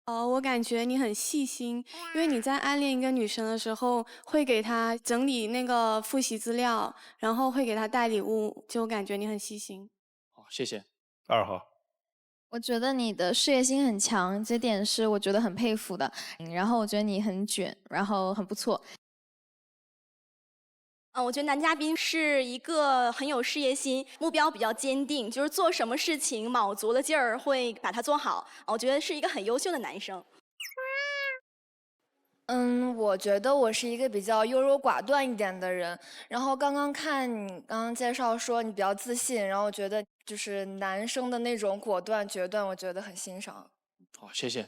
我感觉你很细心，因为你在暗恋一个女生的时候，会给她整理那个复习资料，然后会给她带礼物，就感觉你很细心。好，谢谢。2号。我觉得你的事业心很强，这点是我觉得很佩服的。然后我觉得你很卷，然后很不错。我觉得男嘉宾是一个很有事业心，目标比较坚定，就是做什么事情卯足了劲儿会把它做好。我觉得是一个很优秀的男生。我觉得我是一个比较优柔寡断一点的人。然后刚刚看你刚刚介绍说你比较自信，然后我觉得就是男生的那种果断决断，我觉得很欣赏。好，谢谢。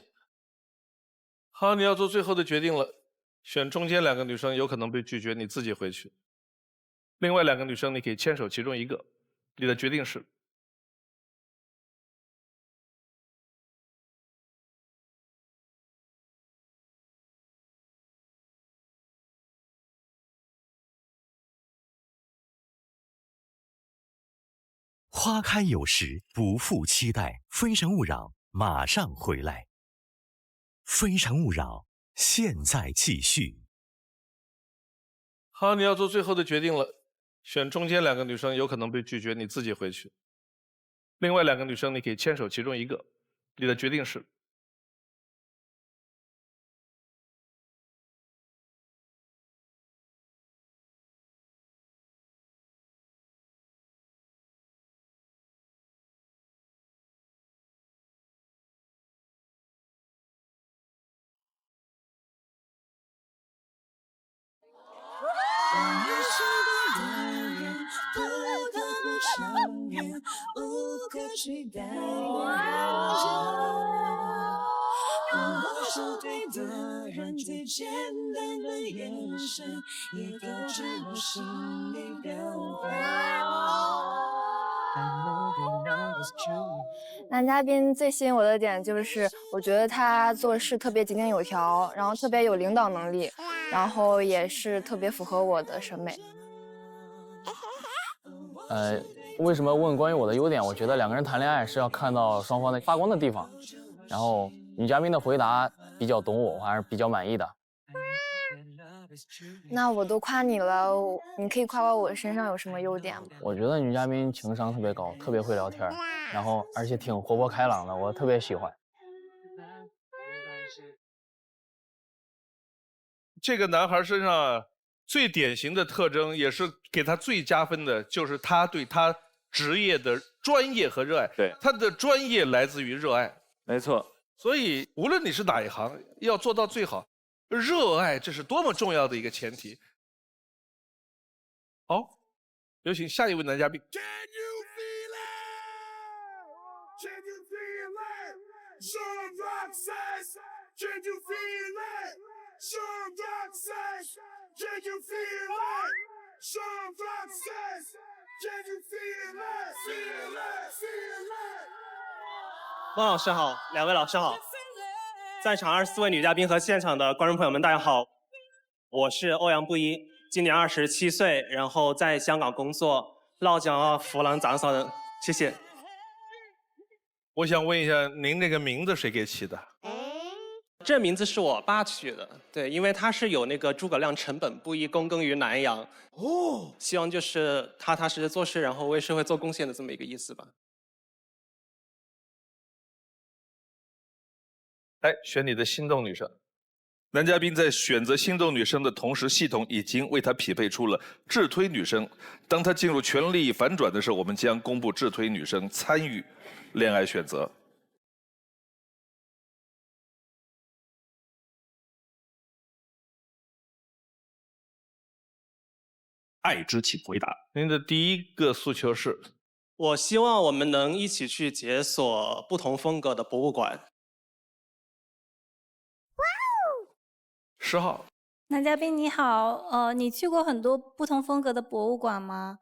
好，你要做最后的决定了，选中间2个女生有可能被拒绝，你自己回去。另外2个女生你可以牵手其中一个，你的决定是。花开有时，不负期待。非诚勿扰，马上回来。非诚勿扰，现在继续。好，你要做最后的决定了，选中间2个女生有可能被拒绝，你自己回去。另外2个女生你可以牵手其中一个，你的决定是。无可取代的是对的人最简单的眼神，也勾着我心里的男嘉宾最吸引我的点就是，我觉得他做事特别井井有条，然后特别有领导能力，然后也是特别符合我的审美。为什么问关于我的优点？我觉得2个人谈恋爱是要看到双方的发光的地方。然后女嘉宾的回答比较懂我，我还是比较满意的。那我都夸你了，你可以夸夸我身上有什么优点吗？我觉得女嘉宾情商特别高，特别会聊天，然后而且挺活泼开朗的，我特别喜欢。这个男孩身上最典型的特征，也是给他最加分的，就是他对他职业的专业和热爱。对，他的专业来自于热爱。没错。所以无论你是哪一行，要做到最好，热爱这是多么重要的一个前提。好，有请下一位男嘉宾。汪老师好，2位老师好，在场24位女嘉宾和现场的观众朋友们，大家好，我是欧阳布衣，今年27岁，然后在香港工作，老家湖南长沙人，谢谢。我想问一下，您这个名字谁给起的？这名字是我爸取的，对，因为他是有那个诸葛亮成本布衣，躬耕于南阳，希望就是踏踏实实做事，然后为社会做贡献的这么一个意思吧。来选你的心动女生。男嘉宾在选择心动女生的同时，系统已经为他匹配出了智推女生。当他进入权力反转的时候，我们将公布智推女生参与恋爱选择。爱之请回答。您的第一个诉求是？我希望我们能一起去解锁不同风格的博物馆。10号，男嘉宾你好，你去过很多不同风格的博物馆吗？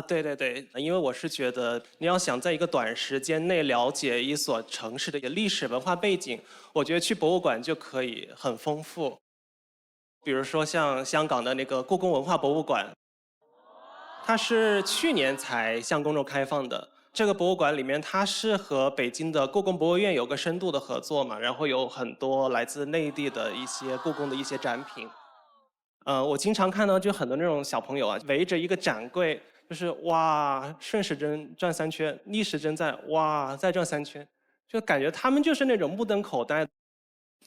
对对对，因为我是觉得你要想在一个短时间内了解一所城市的一个历史文化背景，我觉得去博物馆就可以很丰富。比如说像香港的那个故宫文化博物馆，它是去年才向公众开放的。这个博物馆里面，它是和北京的故宫博物院有个深度的合作嘛，然后有很多来自内地的一些故宫的一些展品。我经常看到就很多那种小朋友啊，围着一个展柜，就是哇，顺时针转3圈，逆时针哇再转3圈，就感觉他们就是那种目瞪口呆。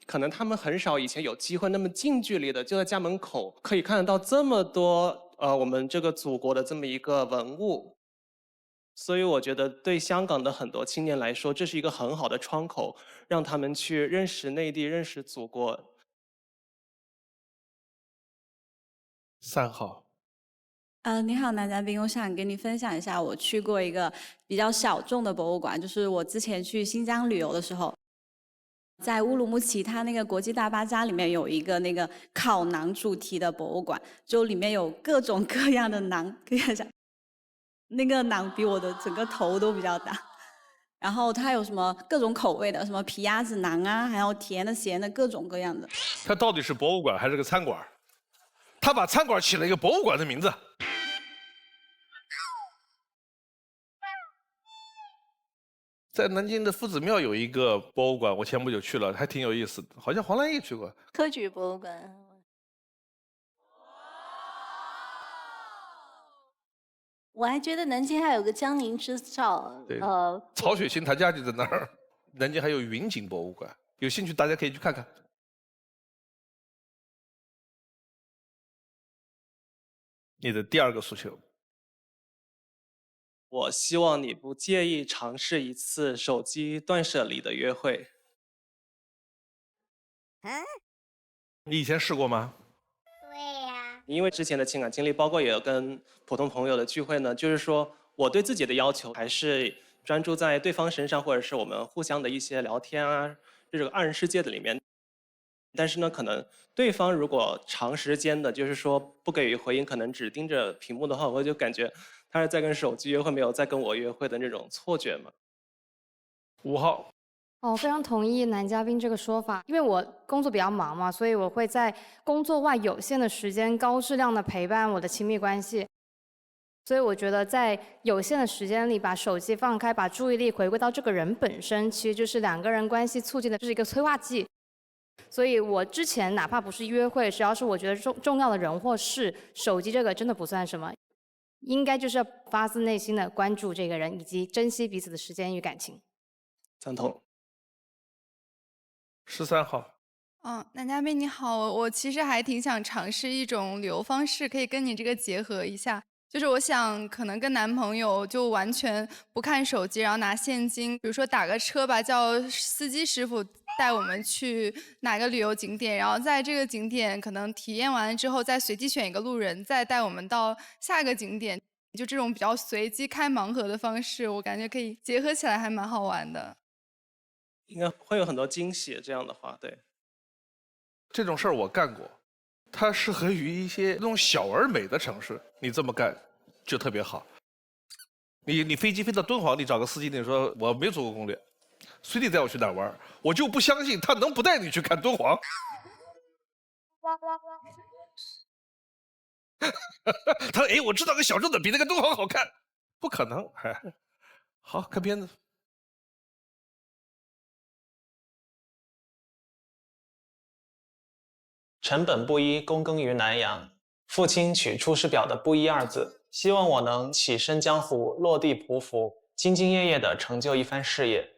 可能他们很少以前有机会那么近距离的就在家门口可以看得到这么多我们这个祖国的这么一个文物。所以我觉得对香港的很多青年来说，这是一个很好的窗口，让他们去认识内地，认识祖国。3号。你好，男嘉宾，我想跟你分享一下，我去过一个比较小众的博物馆，就是我之前去新疆旅游的时候，在乌鲁木齐，它那个国际大巴扎里面有一个那个烤馕主题的博物馆，就里面有各种各样的馕，可以看一下。那个馕比我的整个头都比较大，然后它有什么各种口味的，什么皮鸭子馕啊，还有甜的、咸的，各种各样的。它到底是博物馆还是个餐馆？他把餐馆起了一个博物馆的名字。在南京的夫子庙有一个博物馆，我前不久去了，还挺有意思的，好像黄澜义去过。科举博物馆。我还觉得南京还有个江宁织造，对，曹雪芹他家就在那儿。南京还有云锦博物馆，有兴趣大家可以去看看。你的第2个诉求？我希望你不介意尝试一次手机断舍离的约会。你以前试过吗？因为之前的情感经历，包括也有跟普通朋友的聚会呢，就是说我对自己的要求还是专注在对方身上，或者是我们互相的一些聊天啊，这个二人世界的里面。但是呢，可能对方如果长时间的，就是说不给予回应，可能只盯着屏幕的话，我就感觉他是在跟手机约会，没有在跟我约会的那种错觉嘛。5号。我非常同意男嘉宾这个说法，因为我工作比较忙嘛，所以我会在工作外有限的时间高质量的陪伴我的亲密关系。所以我觉得在有限的时间里把手机放开，把注意力回归到这个人本身，其实就是2个人关系促进的，这是一个催化剂。所以我之前哪怕不是约会，只要是我觉得重要的人或事，手机这个真的不算什么，应该就是要发自内心的关注这个人，以及珍惜彼此的时间与感情。赞同。13号。男嘉宾你好，我其实还挺想尝试一种旅游方式，可以跟你这个结合一下。就是我想可能跟男朋友就完全不看手机，然后拿现金，比如说打个车吧，叫司机师傅带我们去哪个旅游景点，然后在这个景点可能体验完了之后，再随机选一个路人，再带我们到下一个景点。就这种比较随机开盲盒的方式，我感觉可以结合起来，还蛮好玩的。应该会有很多惊喜，这样的话，对。这种事儿我干过，它适合于一些那种小而美的城市，你这么干就特别好。你飞机飞到敦煌，你找个司机，你说我没做过攻略，随地带我去哪儿玩，我就不相信他能不带你去看敦煌。他说：“哎，我知道个小众的比那个敦煌好看，不可能。”好看片子。臣本布衣，躬耕于南阳。父亲取《出师表》的“布衣”二字，希望我能起身江湖，落地匍匐，兢兢业业地成就一番事业。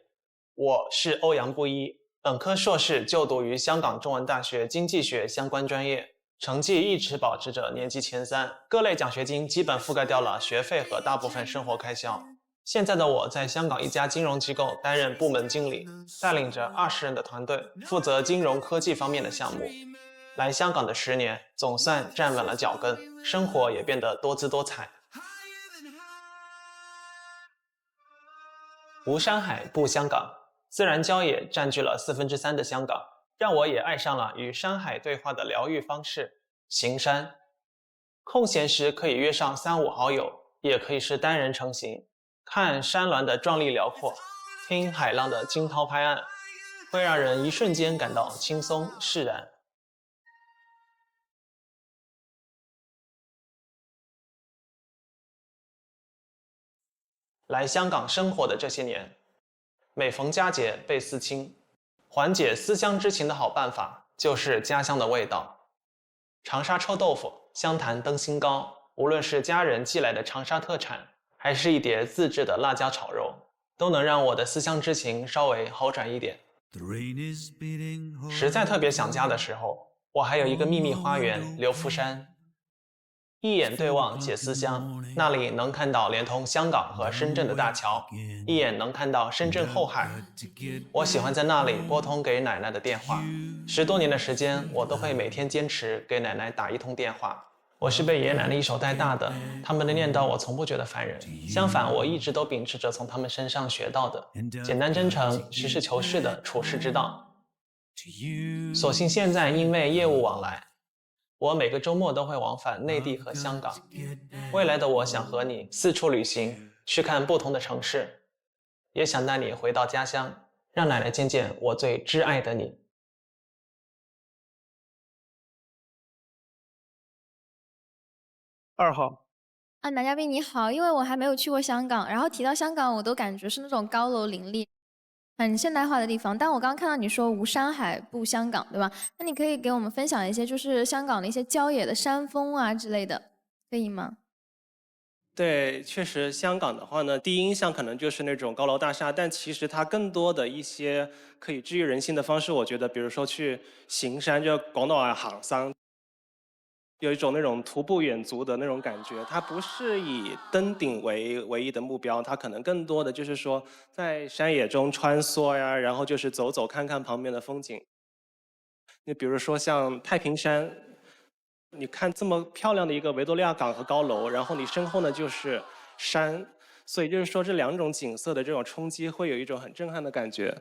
我是欧阳布衣，本科硕士就读于香港中文大学经济学相关专业，成绩一直保持着年级前3，各类奖学金基本覆盖掉了学费和大部分生活开销。现在的我在香港一家金融机构担任部门经理，带领着20人的团队，负责金融科技方面的项目。来香港的10年，总算站稳了脚跟，生活也变得多姿多彩。无山海不香港，自然郊野占据了3/4的香港，让我也爱上了与山海对话的疗愈方式——行山。空闲时可以约上3、5好友，也可以是单人成行，看山峦的壮丽辽阔，听海浪的惊涛拍岸，会让人一瞬间感到轻松释然。来香港生活的这些年，每逢佳节倍思亲，缓解思乡之情的好办法就是家乡的味道。长沙臭豆腐、湘潭灯芯糕，无论是家人寄来的长沙特产，还是一碟自制的辣椒炒肉，都能让我的思乡之情稍微好转一点。实在特别想家的时候，我还有一个秘密花园流浮山，一眼对望解思乡，那里能看到连通香港和深圳的大桥，一眼能看到深圳后海。我喜欢在那里拨通给奶奶的电话，10多年的时间，我都会每天坚持给奶奶打1通电话。我是被爷爷奶奶一手带大的，他们的念叨我从不觉得烦人，相反，我一直都秉持着从他们身上学到的简单真诚、实事求是的处世之道。所幸现在因为业务往来，我每个周末都会往返内地和香港。未来的我想和你四处旅行，去看不同的城市，也想带你回到家乡，让奶奶见见我最挚爱的你。2号。男嘉宾你好，因为我还没有去过香港，然后提到香港，我都感觉是那种高楼林立、很现代化的地方。但我刚刚看到你说无山海不香港，对吧？那你可以给我们分享一些就是香港的一些郊野的山峰啊之类的，可以吗？对，确实香港的话呢，第一印象可能就是那种高楼大厦，但其实它更多的一些可以治愈人心的方式，我觉得，比如说去行山，就讲到行山，有一种那种徒步远足的那种感觉。它不是以登顶为唯一的目标，它可能更多的就是说在山野中穿梭呀，然后就是走走看看旁边的风景。你比如说像太平山。你看这么漂亮的一个维多利亚港和高楼，然后你身后呢就是山，所以就是说这2种景色的这种冲击会有一种很震撼的感觉。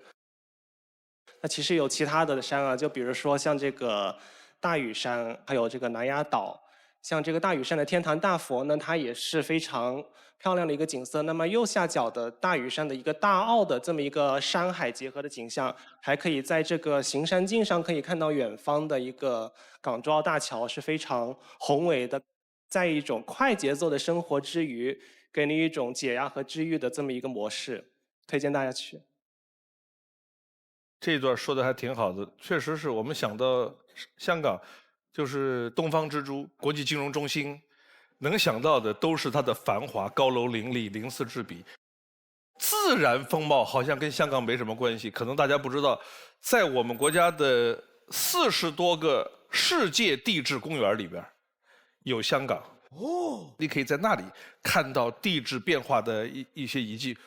那其实有其他的山啊，就比如说像这个大屿山，还有这个南丫岛，像这个大屿山的天坛大佛呢，它也是非常漂亮的一个景色。那么右下角的大屿山的一个大澳的这么一个山海结合的景象，还可以在这个行山径上可以看到远方的一个港珠澳大桥，是非常宏伟的。在一种快节奏的生活之余，给你一种解压和治愈的这么一个模式，推荐大家去。这一段说的还挺好的，确实是我们想到香港就是东方之珠、国际金融中心，能想到的都是它的繁华、高楼林立、鳞次栉比。自然风貌好像跟香港没什么关系，可能大家不知道，在我们国家的40多个世界地质公园里边，有香港。你可以在那里看到地质变化的一些遗迹。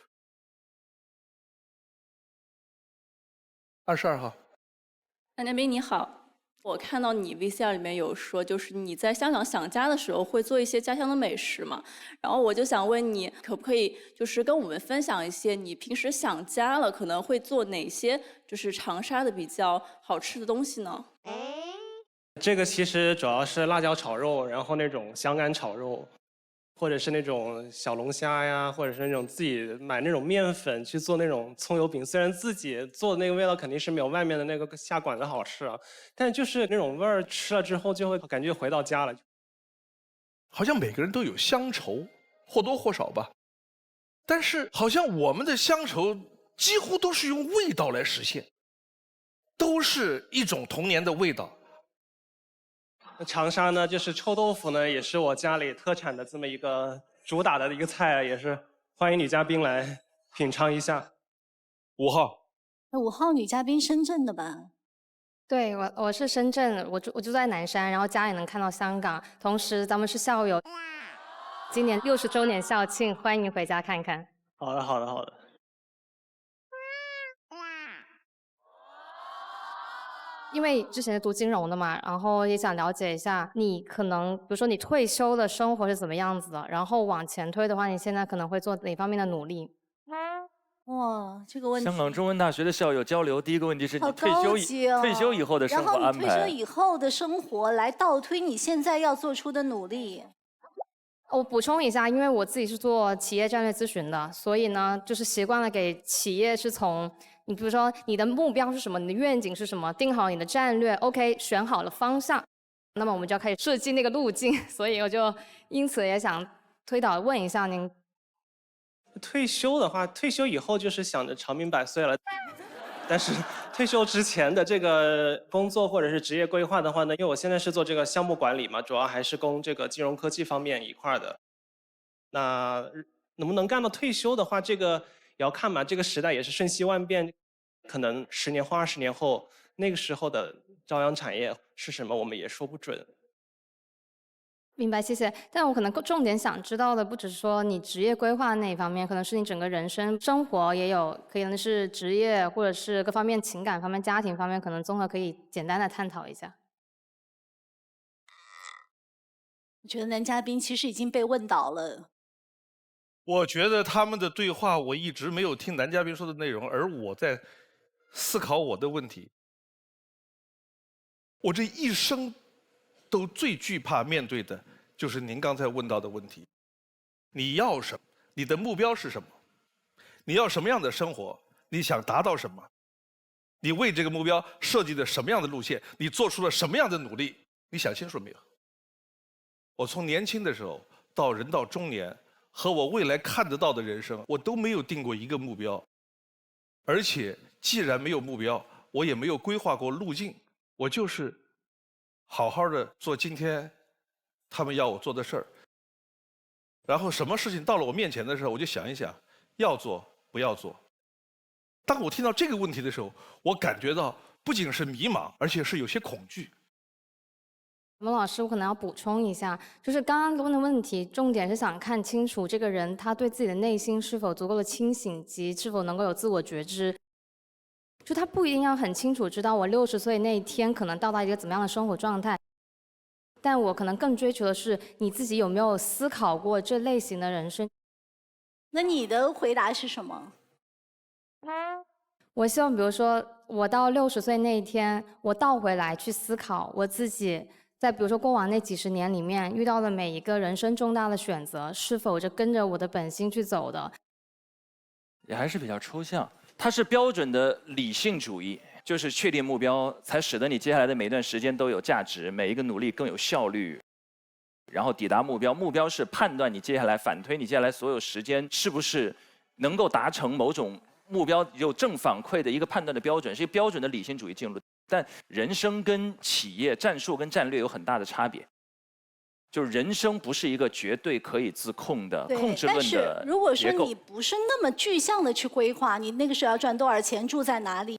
22号。男嘉宾你好，我看到你 VCR 里面有说，就是你在香港想家的时候会做一些家乡的美食嘛，然后我就想问你，可不可以就是跟我们分享一些你平时想家了可能会做哪些就是长沙的比较好吃的东西呢？这个其实主要是辣椒炒肉，然后那种香干炒肉，或者是那种小龙虾呀，或者是那种自己买那种面粉去做那种葱油饼。虽然自己做的那个味道肯定是没有外面的那个下馆子好吃啊，但就是那种味儿吃了之后就会感觉回到家了。好像每个人都有乡愁，或多或少吧。但是好像我们的乡愁几乎都是用味道来实现，都是一种童年的味道。长沙呢，就是臭豆腐呢，也是我家里特产的这么一个主打的一个菜，也是欢迎女嘉宾来品尝一下。5号。5号女嘉宾深圳的吧？对，我是深圳，我住在南山，然后家里能看到香港，同时咱们是校友，今年60周年校庆，欢迎你回家看看。好的，好的，好的。因为之前是读金融的嘛，然后也想了解一下你可能，比如说你退休的生活是怎么样子的，然后往前推的话，你现在可能会做哪方面的努力？哇，这个问题。香港中文大学的校友交流，第一个问题是你退休以后的生活安排。然后你退休以后的生活来倒推你现在要做出的努力。我补充一下，因为我自己是做企业战略咨询的，所以呢，就是习惯了给企业是从你比如说你的目标是什么，你的愿景是什么，定好你的战略 ，OK， 选好了方向，那么我们就要开始设计那个路径。所以我就因此也想推导问一下您。退休的话，退休以后就是想着长命百岁了。但是退休之前的这个工作或者是职业规划的话呢，因为我现在是做这个项目管理嘛，主要还是供这个金融科技方面一块的。那能不能干到退休的话，这个也要看嘛。这个时代也是瞬息万变，可能10年或20年后，那个时候的朝阳产业是什么，我们也说不准。明白，谢谢。但我可能重点想知道的，不只是说你职业规划那一方面，可能是你整个人生生活也有，可能是职业或者是各方面情感方面、家庭方面，可能综合可以简单的探讨一下。我觉得男嘉宾其实已经被问倒了。我觉得他们的对话，我一直没有听男嘉宾说的内容，而我在思考我的问题。我这一生都最惧怕面对的就是您刚才问到的问题：你要什么？你的目标是什么？你要什么样的生活？你想达到什么？你为这个目标设计的什么样的路线？你做出了什么样的努力？你想清楚没有？我从年轻的时候到人到中年，和我未来看得到的人生，我都没有定过一个目标。而且既然没有目标，我也没有规划过路径，我就是好好的做今天他们要我做的事儿。然后什么事情到了我面前的时候，我就想一想，要做不要做。当我听到这个问题的时候，我感觉到不仅是迷茫，而且是有些恐惧。孟老师，我可能要补充一下，就是刚刚问的问题，重点是想看清楚这个人他对自己的内心是否足够的清醒，及是否能够有自我觉知。就他不一定要很清楚知道我60岁那一天可能到达一个怎么样的生活状态，但我可能更追求的是你自己有没有思考过这类型的人生。那你的回答是什么？我希望，比如说我到60岁那一天，我倒回来去思考我自己在比如说过往那几10年里面遇到的每一个人生重大的选择，是否就跟着我的本心去走的。也还是比较抽象，它是标准的理性主义，就是确定目标，才使得你接下来的每一段时间都有价值，每一个努力更有效率，然后抵达目标。目标是判断你接下来反推你接下来所有时间是不是能够达成某种目标有正反馈的一个判断的标准，是一个标准的理性主义进入。但人生跟企业战术跟战略有很大的差别，就是人生不是一个绝对可以自控的控制论的结构。但是如果说你不是那么具象的去规划，你那个时候要赚多少钱，住在哪里，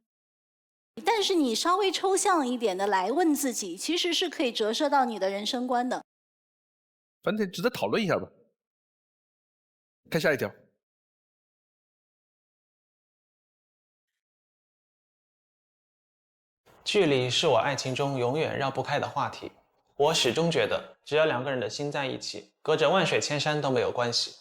但是你稍微抽象一点的来问自己，其实是可以折射到你的人生观的。反正值得讨论一下吧。看下一条。距离是我爱情中永远绕不开的话题。我始终觉得，只要2个人的心在一起，隔着万水千山都没有关系。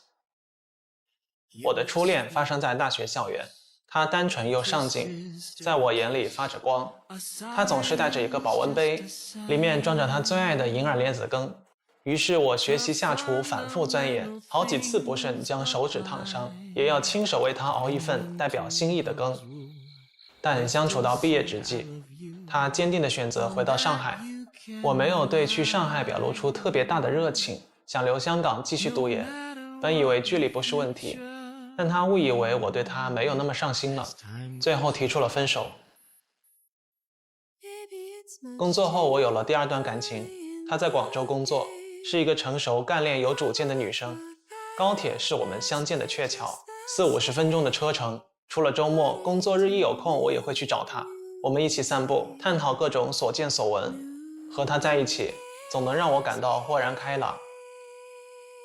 我的初恋发生在大学校园，他单纯又上进，在我眼里发着光。他总是带着一个保温杯，里面装着他最爱的银耳莲子羹。于是我学习下厨，反复钻研，好几次不慎将手指烫伤，也要亲手为他熬一份代表心意的羹。但相处到毕业之际，他坚定地选择回到上海。我没有对去上海表露出特别大的热情，想留香港继续读研。本以为距离不是问题，但他误以为我对他没有那么上心了，最后提出了分手。工作后我有了第2段感情，她在广州工作，是一个成熟干练有主见的女生。高铁是我们相见的鹊桥，40-50分钟的车程，除了周末，工作日一有空，我也会去找他，我们一起散步，探讨各种所见所闻。和他在一起，总能让我感到豁然开朗。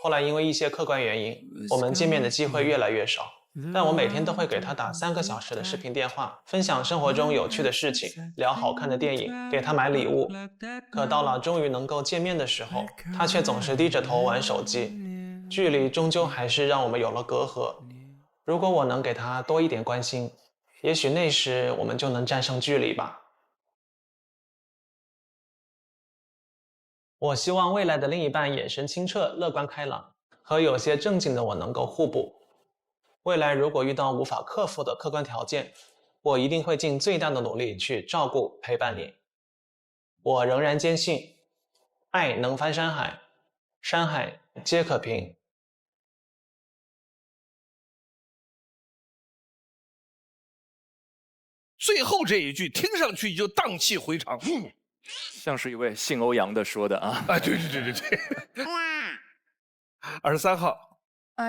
后来因为一些客观原因，我们见面的机会越来越少，但我每天都会给他打3个小时的视频电话，分享生活中有趣的事情，聊好看的电影，给他买礼物。可到了终于能够见面的时候，他却总是低着头玩手机，距离终究还是让我们有了隔阂。如果我能给他多一点关心，也许那时我们就能战胜距离吧。我希望未来的另一半眼神清澈、乐观开朗，和有些正经的我能够互补。未来如果遇到无法克服的客观条件，我一定会尽最大的努力去照顾、陪伴你。我仍然坚信，爱能翻山海，山海皆可平。最后这一句听上去就荡气回肠，像是一位姓欧阳的说的啊。啊，对。23号，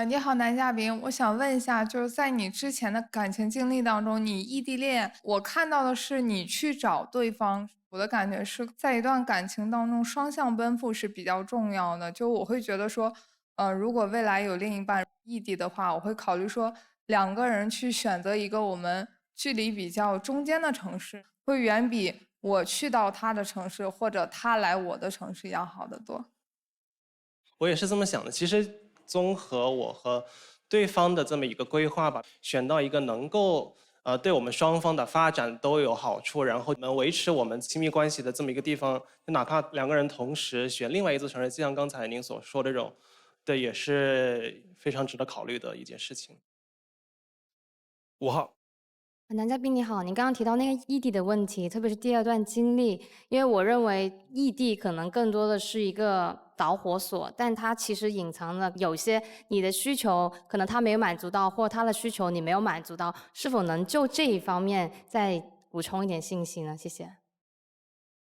你好，男嘉宾，我想问一下，就是在你之前的感情经历当中，你异地恋，我看到的是你去找对方，我的感觉是在一段感情当中，双向奔赴是比较重要的。就我会觉得说，如果未来有另一半异地的话，我会考虑说2个人去选择一个我们距离比较中间的城市，会远比我去到他的城市或者他来我的城市要好得多。我也是这么想的。其实综合我和对方的这么一个规划吧，选到一个能够对我们双方的发展都有好处，然后能维持我们亲密关系的这么一个地方，哪怕2个人同时选另外一座城市，就像刚才您所说的这种，对，也是非常值得考虑的一件事情。5号。男嘉宾你好，您刚刚提到那个异地的问题，特别是第2段经历，因为我认为异地可能更多的是一个导火索，但它其实隐藏了有些你的需求可能他没有满足到，或他的需求你没有满足到，是否能就这一方面再补充一点信息呢？谢谢。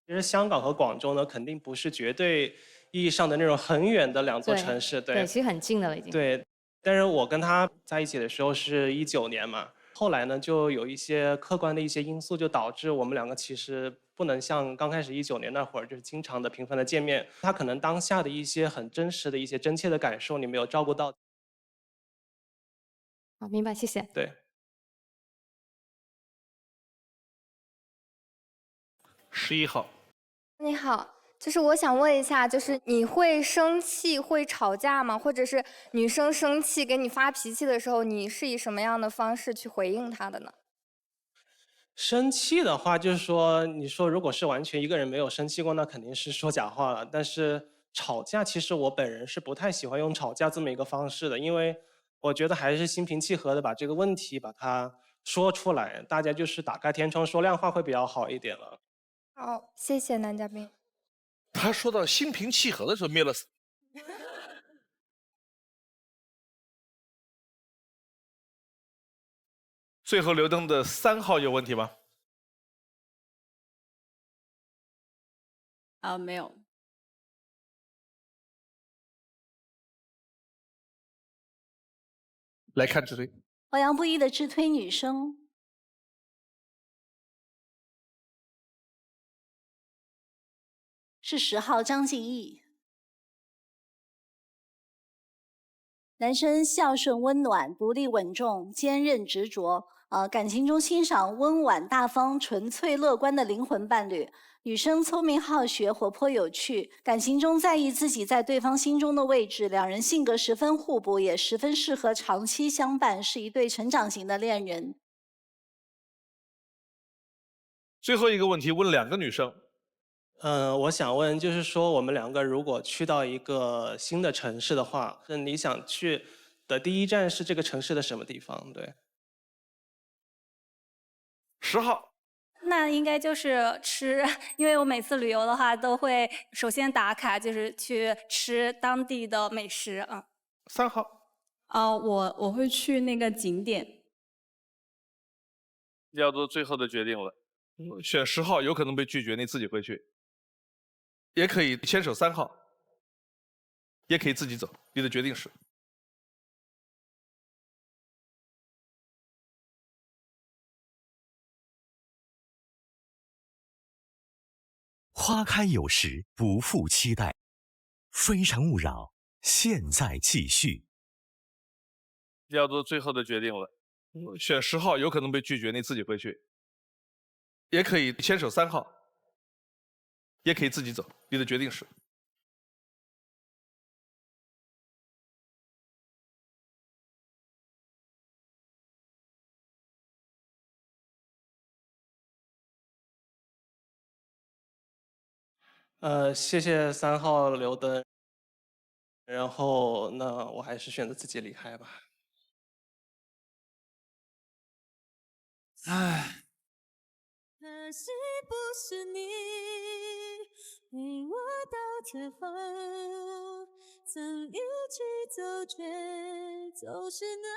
其实香港和广州呢，肯定不是绝对意义上的那种很远的2座城市，对，其实很近的了已经。对，但是我跟他在一起的时候是19年嘛。后来呢，就有一些客观的一些因素，就导致我们2个其实不能像刚开始19年那会儿，就是经常的、频繁的见面。他可能当下的一些很真实的一些真切的感受，你没有照顾到。好，明白，谢谢。对。11号。你好。就是我想问一下，就是你会生气、会吵架吗？或者是女生生气给你发脾气的时候，你是以什么样的方式去回应她的呢？生气的话，就是说，你说如果是完全一个人没有生气过，那肯定是说假话了。但是吵架，其实我本人是不太喜欢用吵架这么一个方式的，因为我觉得还是心平气和的把这个问题把它说出来，大家就是打开天窗说亮话会比较好一点了。好，谢谢男嘉宾。他说到心平气和的时候灭了死。最后留灯的3号有问题吗？没有。来看直推。欧阳不一的直推女生。是10号张敬义。男生孝顺温暖，独立稳重，坚韧执着。感情中欣赏温婉大方、纯粹乐观的灵魂伴侣。女生聪明好学，活泼有趣，感情中在意自己在对方心中的位置。2人性格十分互补，也十分适合长期相伴，是一对成长型的恋人。最后一个问题问2个女生。我想问，就是说我们2个如果去到一个新的城市的话，那你想去的第一站是这个城市的什么地方？对。10号。那应该就是吃，因为我每次旅游的话都会首先打卡，就是去吃当地的美食啊。3号。我会去那个景点。要做最后的决定了，选10号有可能被拒绝，你自己回去。也可以牵手3号，也可以自己走，你的决定是。花开有时，不负期待。非诚勿扰，现在继续。要做最后的决定了，选10号有可能被拒绝，你自己回去，也可以牵手3号，也可以自己走，你的决定是。谢谢3号留灯，然后那我还是选择自己离开吧。唉，可惜不是你陪我到最后，曾一起走却走失那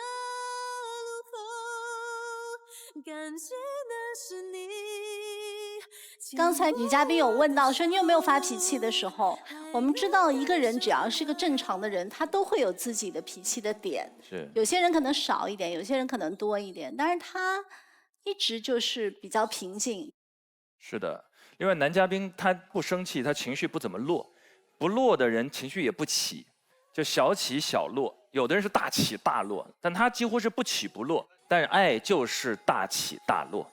路口，感谢那是你。刚才女嘉宾有问到说你有没有发脾气的时候，我们知道一个人只要是个正常的人，他都会有自己的脾气的点，是有些人可能少一点，有些人可能多一点，但是他一直就是比较平静。是的，另外男嘉宾他不生气，他情绪不怎么落，不落的人情绪也不起，就小起小落。有的人是大起大落，但他几乎是不起不落。但是爱就是大起大落。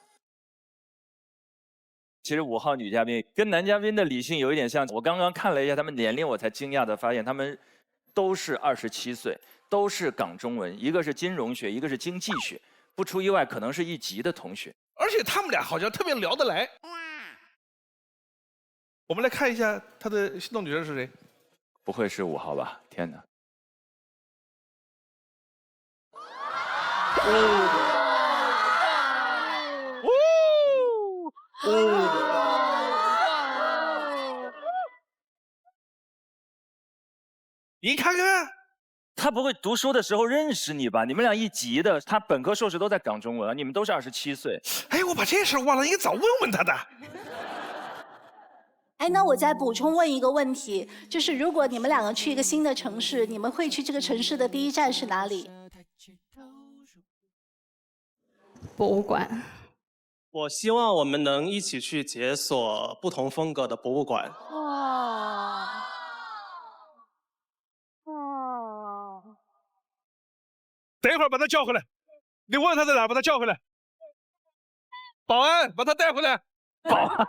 其实5号女嘉宾跟男嘉宾的理性有一点像，我刚刚看了一下他们年龄，我才惊讶的发现他们都是27岁，都是港中文，一个是金融学，一个是经济学，不出意外可能是一级的同学。而且他们俩好像特别聊得来。我们来看一下他的心动女生是谁？不会是5号吧？天哪！你看看，他不会读书的时候认识你吧？你们俩一级的，他本科、硕士都在港中文，你们都是27岁。哎，我把这事忘了，应该早问问他的。哎，那我再补充问一个问题，就是如果你们两个去一个新的城市，你们会去这个城市的第一站是哪里？博物馆。我希望我们能一起去解锁不同风格的博物馆。哇！等一会儿把他叫回来，你问他在哪，把他叫回来。保安，把他带回来。保安。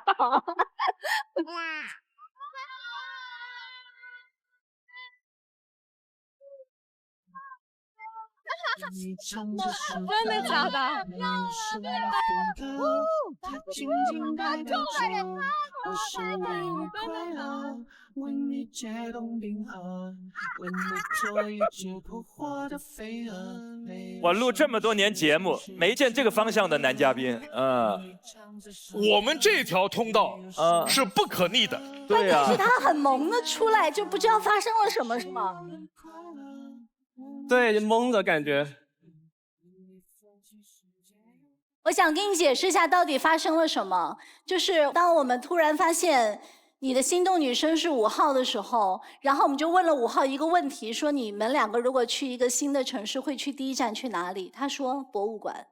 真的假的？我录这么多年节目，没见这个方向的男嘉宾。我们这条通道是不可逆的。对呀、但是他很萌的出来，就不知道发生了什么，是吗？对，懵的感觉。我想给你解释一下到底发生了什么。就是当我们突然发现你的心动女生是5号的时候，然后我们就问了5号一个问题，说你们两个如果去一个新的城市，会去第一站去哪里？他说博物馆。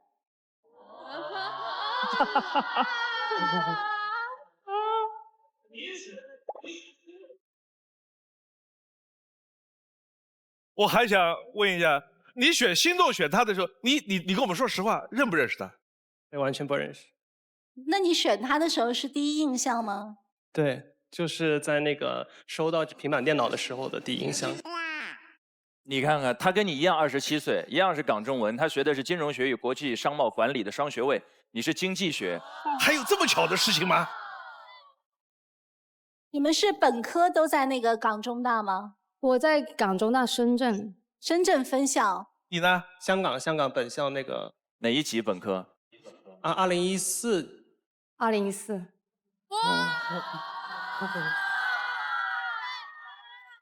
我还想问一下，你选心动选他的时候，你跟我们说实话，认不认识他？完全不认识。那你选他的时候是第一印象吗？对，就是在那个收到平板电脑的时候的第一印象。你看看，他跟你一样27岁，一样是港中文，他学的是金融学与国际商贸管理的双学位，你是经济学。还有这么巧的事情吗？你们是本科都在那个港中大吗？我在港中大深圳，深圳分校。你呢？香港本校那个哪一级本科？2014。2014。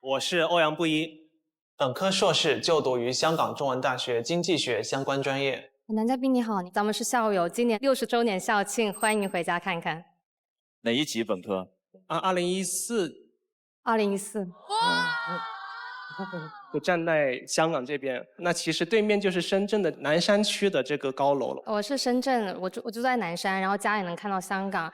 我是欧阳布衣，本科硕士就读于香港中文大学经济学相关专业。男嘉宾你好，咱们是校友，今年60周年校庆，欢迎你回家看看。哪一级本科？2014。2014。就站在香港这边，那其实对面就是深圳的南山区的这个高楼了。我是深圳，我住在南山，然后家里能看到香港。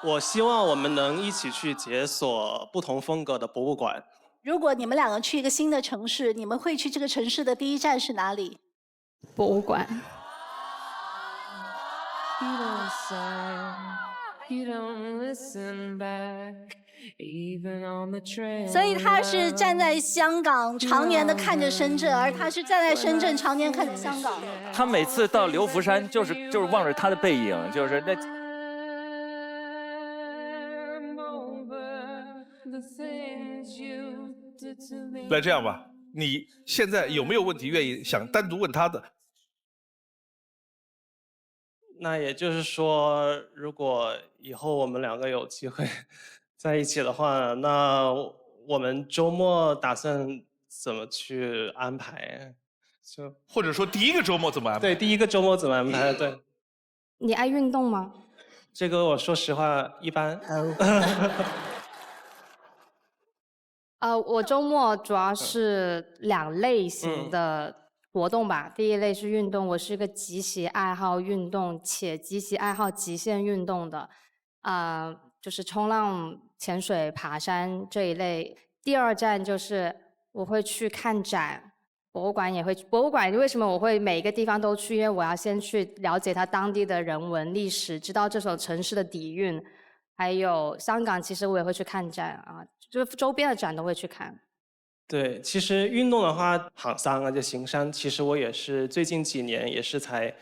我希望我们能一起去解锁不同风格的博物馆。如果你们两个去一个新的城市，你们会去这个城市的第一站是哪里？博物馆。所以他是站在香港，常年的看着深圳，而他是站在深圳，常年看着香港。他每次到流浮山，就是望着他的背影，就是那。来这样吧，你现在有没有问题愿意想单独问他的？那也就是说，如果以后我们两个有机会在一起的话，那我们周末打算怎么去安排？就或者说第一个周末怎么安排？对，第一个周末怎么安排？对，你爱运动吗？这个我说实话一般。我周末主要是2类型的活动吧。第一类是运动，我是一个极其爱好运动且极其爱好极限运动的，就是冲浪、潜水、爬山这一类。第二站就是我会去看展，博物馆也会去。博物馆为什么我会每一个地方都去？因为我要先去了解它当地的人文历史，知道这所城市的底蕴。还有香港，其实我也会去看展啊，就是周边的展都会去看。对，其实运动的话，行山啊，就行山，其实我也是最近几年也是才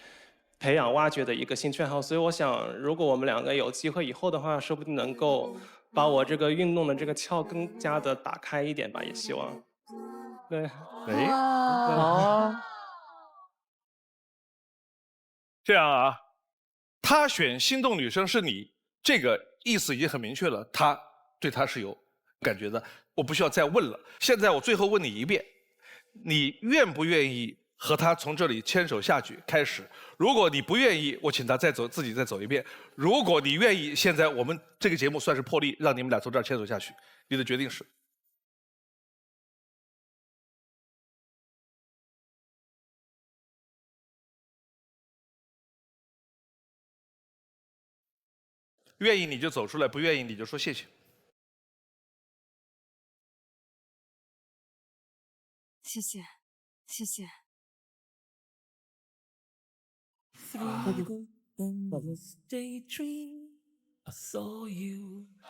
培养挖掘的一个兴趣爱好。所以我想，如果我们两个有机会以后的话，说不定能够把我这个运动的这个窍更加的打开一点吧，也希望。对，这样啊，他选心动女生是你，这个意思已经很明确了，他对他是有感觉的，我不需要再问了。现在我最后问你一遍，你愿不愿意和他从这里牵手下去开始？如果你不愿意，我请他自己再走一遍。如果你愿意，现在我们这个节目算是破例，让你们俩从这儿牵手下去。你的决定是？愿意你就走出来，不愿意你就说谢谢。谢谢，谢谢。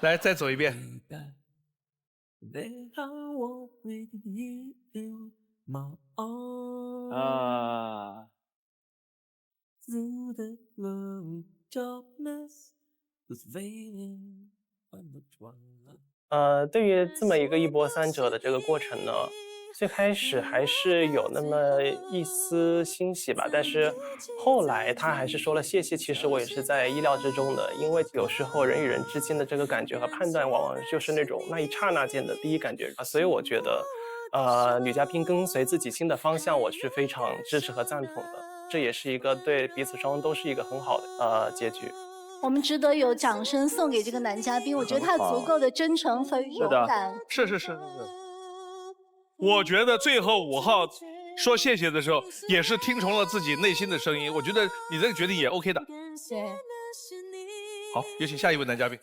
来，再走一遍。啊。对于这么一个一波三折的这个过程呢，最开始还是有那么一丝欣喜吧，但是后来他还是说了谢谢，其实我也是在意料之中的，因为有时候人与人之间的这个感觉和判断，往往就是那一刹那间的第一感觉，所以我觉得，女嘉宾跟随自己新的方向，我是非常支持和赞同的，这也是一个对彼此双方都是一个很好的结局。我们值得有掌声送给这个男嘉宾，我觉得他足够的真诚和勇敢。是。我觉得最后5号说谢谢的时候，也是听从了自己内心的声音。我觉得你这个决定也 OK 的。对。好，有请下一位男嘉宾。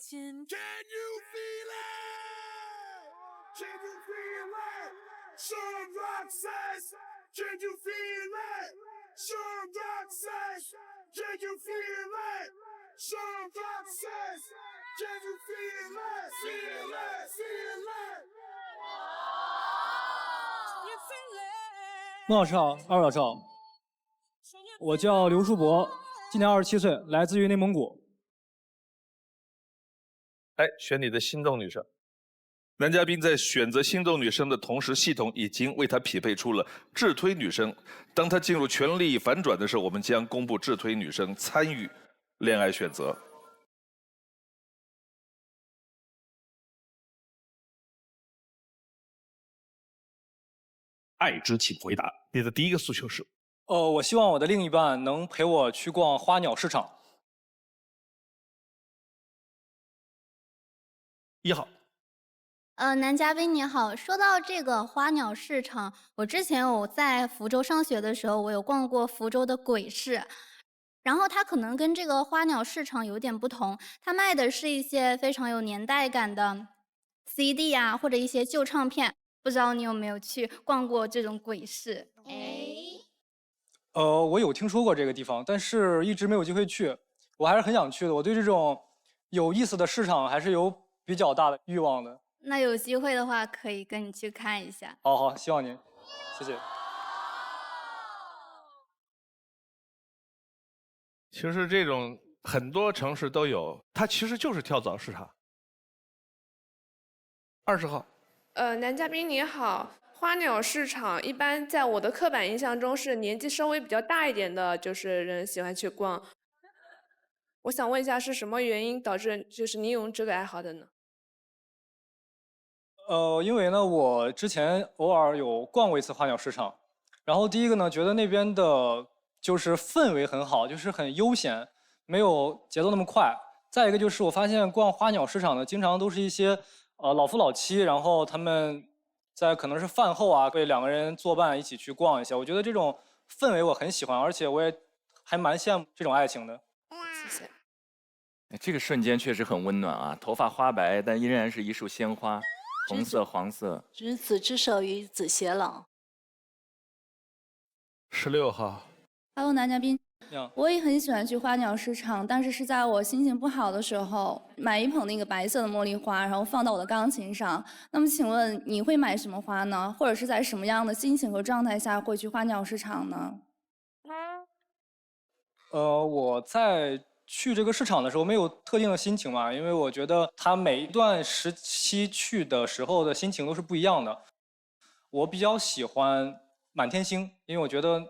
孟老师好，2位老师好，我叫刘树博，今年27岁，来自于内蒙古。哎，选你的心动女生。男嘉宾在选择心动女生的同时，系统已经为他匹配出了智推女生。当他进入权力反转的时候，我们将公布智推女生参与恋爱选择。爱之请回答。你的第一个诉求是？我希望我的另一半能陪我去逛花鸟市场。1号。男嘉宾你好，说到这个花鸟市场，我之前在福州上学的时候，我有逛过福州的鬼市。然后它可能跟这个花鸟市场有点不同，它卖的是一些非常有年代感的 CD 啊，或者一些旧唱片。不知道你有没有去逛过这种鬼市？我有听说过这个地方，但是一直没有机会去。我还是很想去的。我对这种有意思的市场还是有比较大的欲望的。那有机会的话，可以跟你去看一下。好好，希望您，谢谢。其实这种很多城市都有，它其实就是跳蚤市场。20号。男嘉宾你好，花鸟市场一般在我的刻板印象中是年纪稍微比较大一点的，就是人喜欢去逛。我想问一下，是什么原因导致就是你有这个爱好的呢？因为呢，我之前偶尔有逛过一次花鸟市场，然后第一个呢，觉得那边的就是氛围很好，就是很悠闲，没有节奏那么快。再一个就是我发现逛花鸟市场的经常都是一些老夫老妻，然后他们在可能是饭后啊，会2个人作伴一起去逛一下。我觉得这种氛围我很喜欢，而且我也还蛮羡慕这种爱情的。谢谢。这个瞬间确实很温暖啊！头发花白，但依然是一束鲜花，红色、黄色。执子之手与子偕老。16号。Hello， 男嘉宾。好。我也很喜欢去花鸟市场，但是是在我心情不好的时候，买一捧那个白色的茉莉花，然后放到我的钢琴上。那么请问你会买什么花呢？或者是在什么样的心情和状态下会去花鸟市场呢？我在去这个市场的时候没有特定的心情嘛，因为我觉得它每一段时期去的时候的心情都是不一样的。我比较喜欢满天星，因为我觉得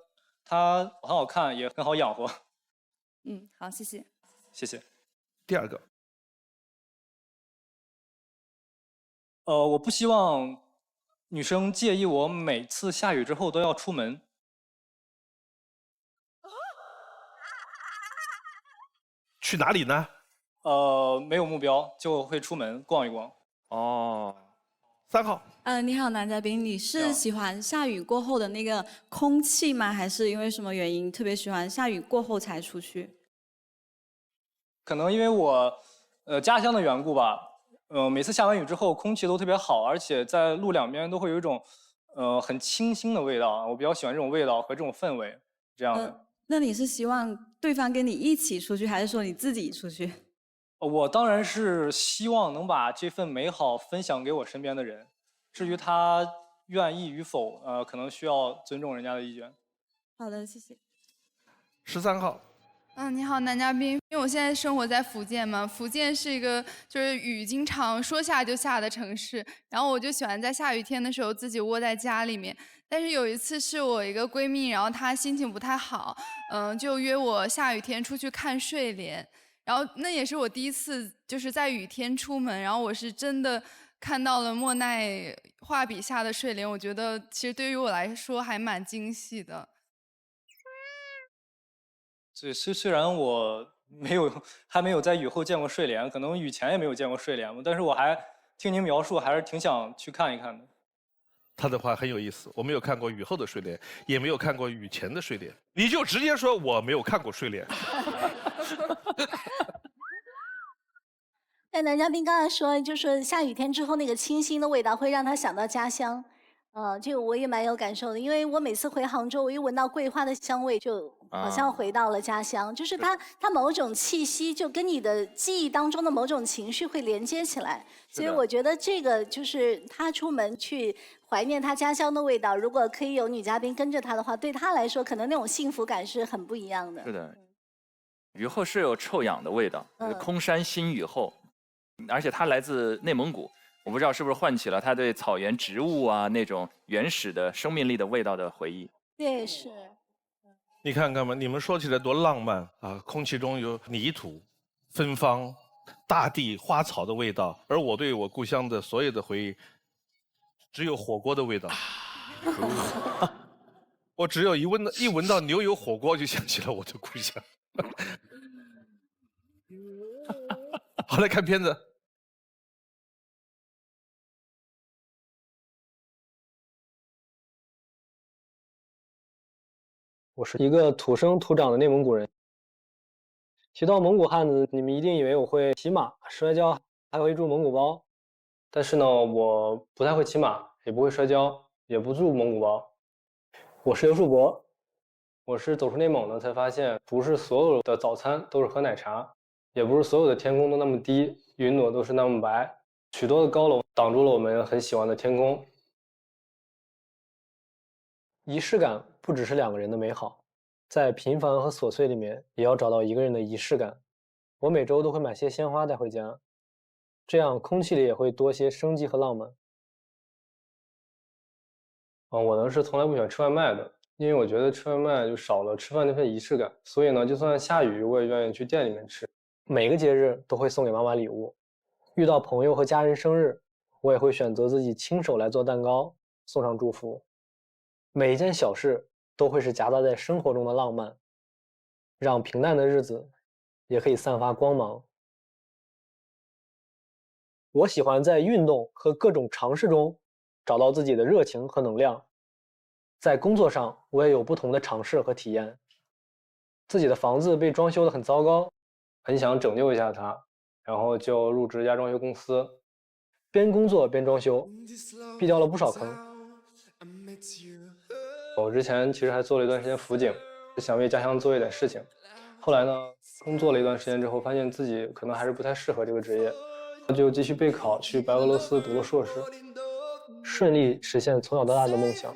它很好看，也很好养活。好，谢谢。谢谢。第2个。我不希望女生介意我每次下雨之后都要出门。去哪里呢？没有目标，就会出门逛一逛。哦。3号。你好，男嘉宾，你是喜欢下雨过后的那个空气吗？还是因为什么原因特别喜欢下雨过后才出去？可能因为我家乡的缘故吧。每次下完雨之后，空气都特别好，而且在路两边都会有一种很清新的味道。我比较喜欢这种味道和这种氛围，这样的。那你是希望对方跟你一起出去，还是说你自己出去？我当然是希望能把这份美好分享给我身边的人，至于他愿意与否，可能需要尊重人家的意见。好的，谢谢。13号。你好，男嘉宾。因为我现在生活在福建嘛，福建是一个就是雨经常说下就下的城市，然后我就喜欢在下雨天的时候自己窝在家里面。但是有一次是我一个闺蜜，然后她心情不太好，就约我下雨天出去看睡莲。然后那也是我第一次就是在雨天出门，然后我是真的看到了莫奈画笔下的睡莲，我觉得其实对于我来说还蛮惊喜的。虽然我还没有在雨后见过睡莲，可能雨前也没有见过睡莲嘛，但是我还听您描述，还是挺想去看一看的。他的话很有意思，我没有看过雨后的睡莲，也没有看过雨前的睡莲，你就直接说我没有看过睡莲。但男嘉宾刚才说，就说下雨天之后那个清新的味道会让他想到家乡。这个我也蛮有感受的，因为我每次回杭州，我一闻到桂花的香味，就好像回到了家乡。就是它某种气息，就跟你的记忆当中的某种情绪会连接起来。所以我觉得这个就是他出门去怀念他家乡的味道，如果可以有女嘉宾跟着他的话，对他来说可能那种幸福感是很不一样的。是的，雨后是有臭氧的味道，空山新雨后，而且它来自内蒙古。我不知道是不是唤起了他对草原植物啊那种原始的生命力的味道的回忆。对，是。你看看嘛，你们说起来多浪漫啊！空气中有泥土、芬芳、大地、花草的味道，而我对我故乡的所有的回忆，只有火锅的味道。我只有一闻到牛油火锅，就想起了我的故乡。好，来看片子。我是一个土生土长的内蒙古人，提到蒙古汉子，你们一定以为我会骑马、摔跤，还会住蒙古包。但是呢，我不太会骑马，也不会摔跤，也不住蒙古包。我是刘树博，我是走出内蒙呢才发现，不是所有的早餐都是喝奶茶，也不是所有的天空都那么低，云朵都是那么白。许多的高楼挡住了我们很喜欢的天空。仪式感不只是两个人的美好，在平凡和琐碎里面，也要找到一个人的仪式感。我每周都会买些鲜花带回家，这样空气里也会多些生机和浪漫。我呢是从来不喜欢吃外卖的，因为我觉得吃外卖就少了吃饭那份仪式感，所以呢，就算下雨，我也愿意去店里面吃。每个节日都会送给妈妈礼物，遇到朋友和家人生日，我也会选择自己亲手来做蛋糕，送上祝福。每一件小事都会是夹杂在生活中的浪漫，让平淡的日子也可以散发光芒。我喜欢在运动和各种尝试中找到自己的热情和能量。在工作上，我也有不同的尝试和体验。自己的房子被装修得很糟糕，很想拯救一下它，然后就入职一家装修公司，边工作边装修，避掉了不少坑。我之前其实还做了一段时间辅警，想为家乡做一点事情。后来呢，工作了一段时间之后，发现自己可能还是不太适合这个职业，就继续备考，去白俄罗斯读了硕士，顺利实现从小到大的梦想，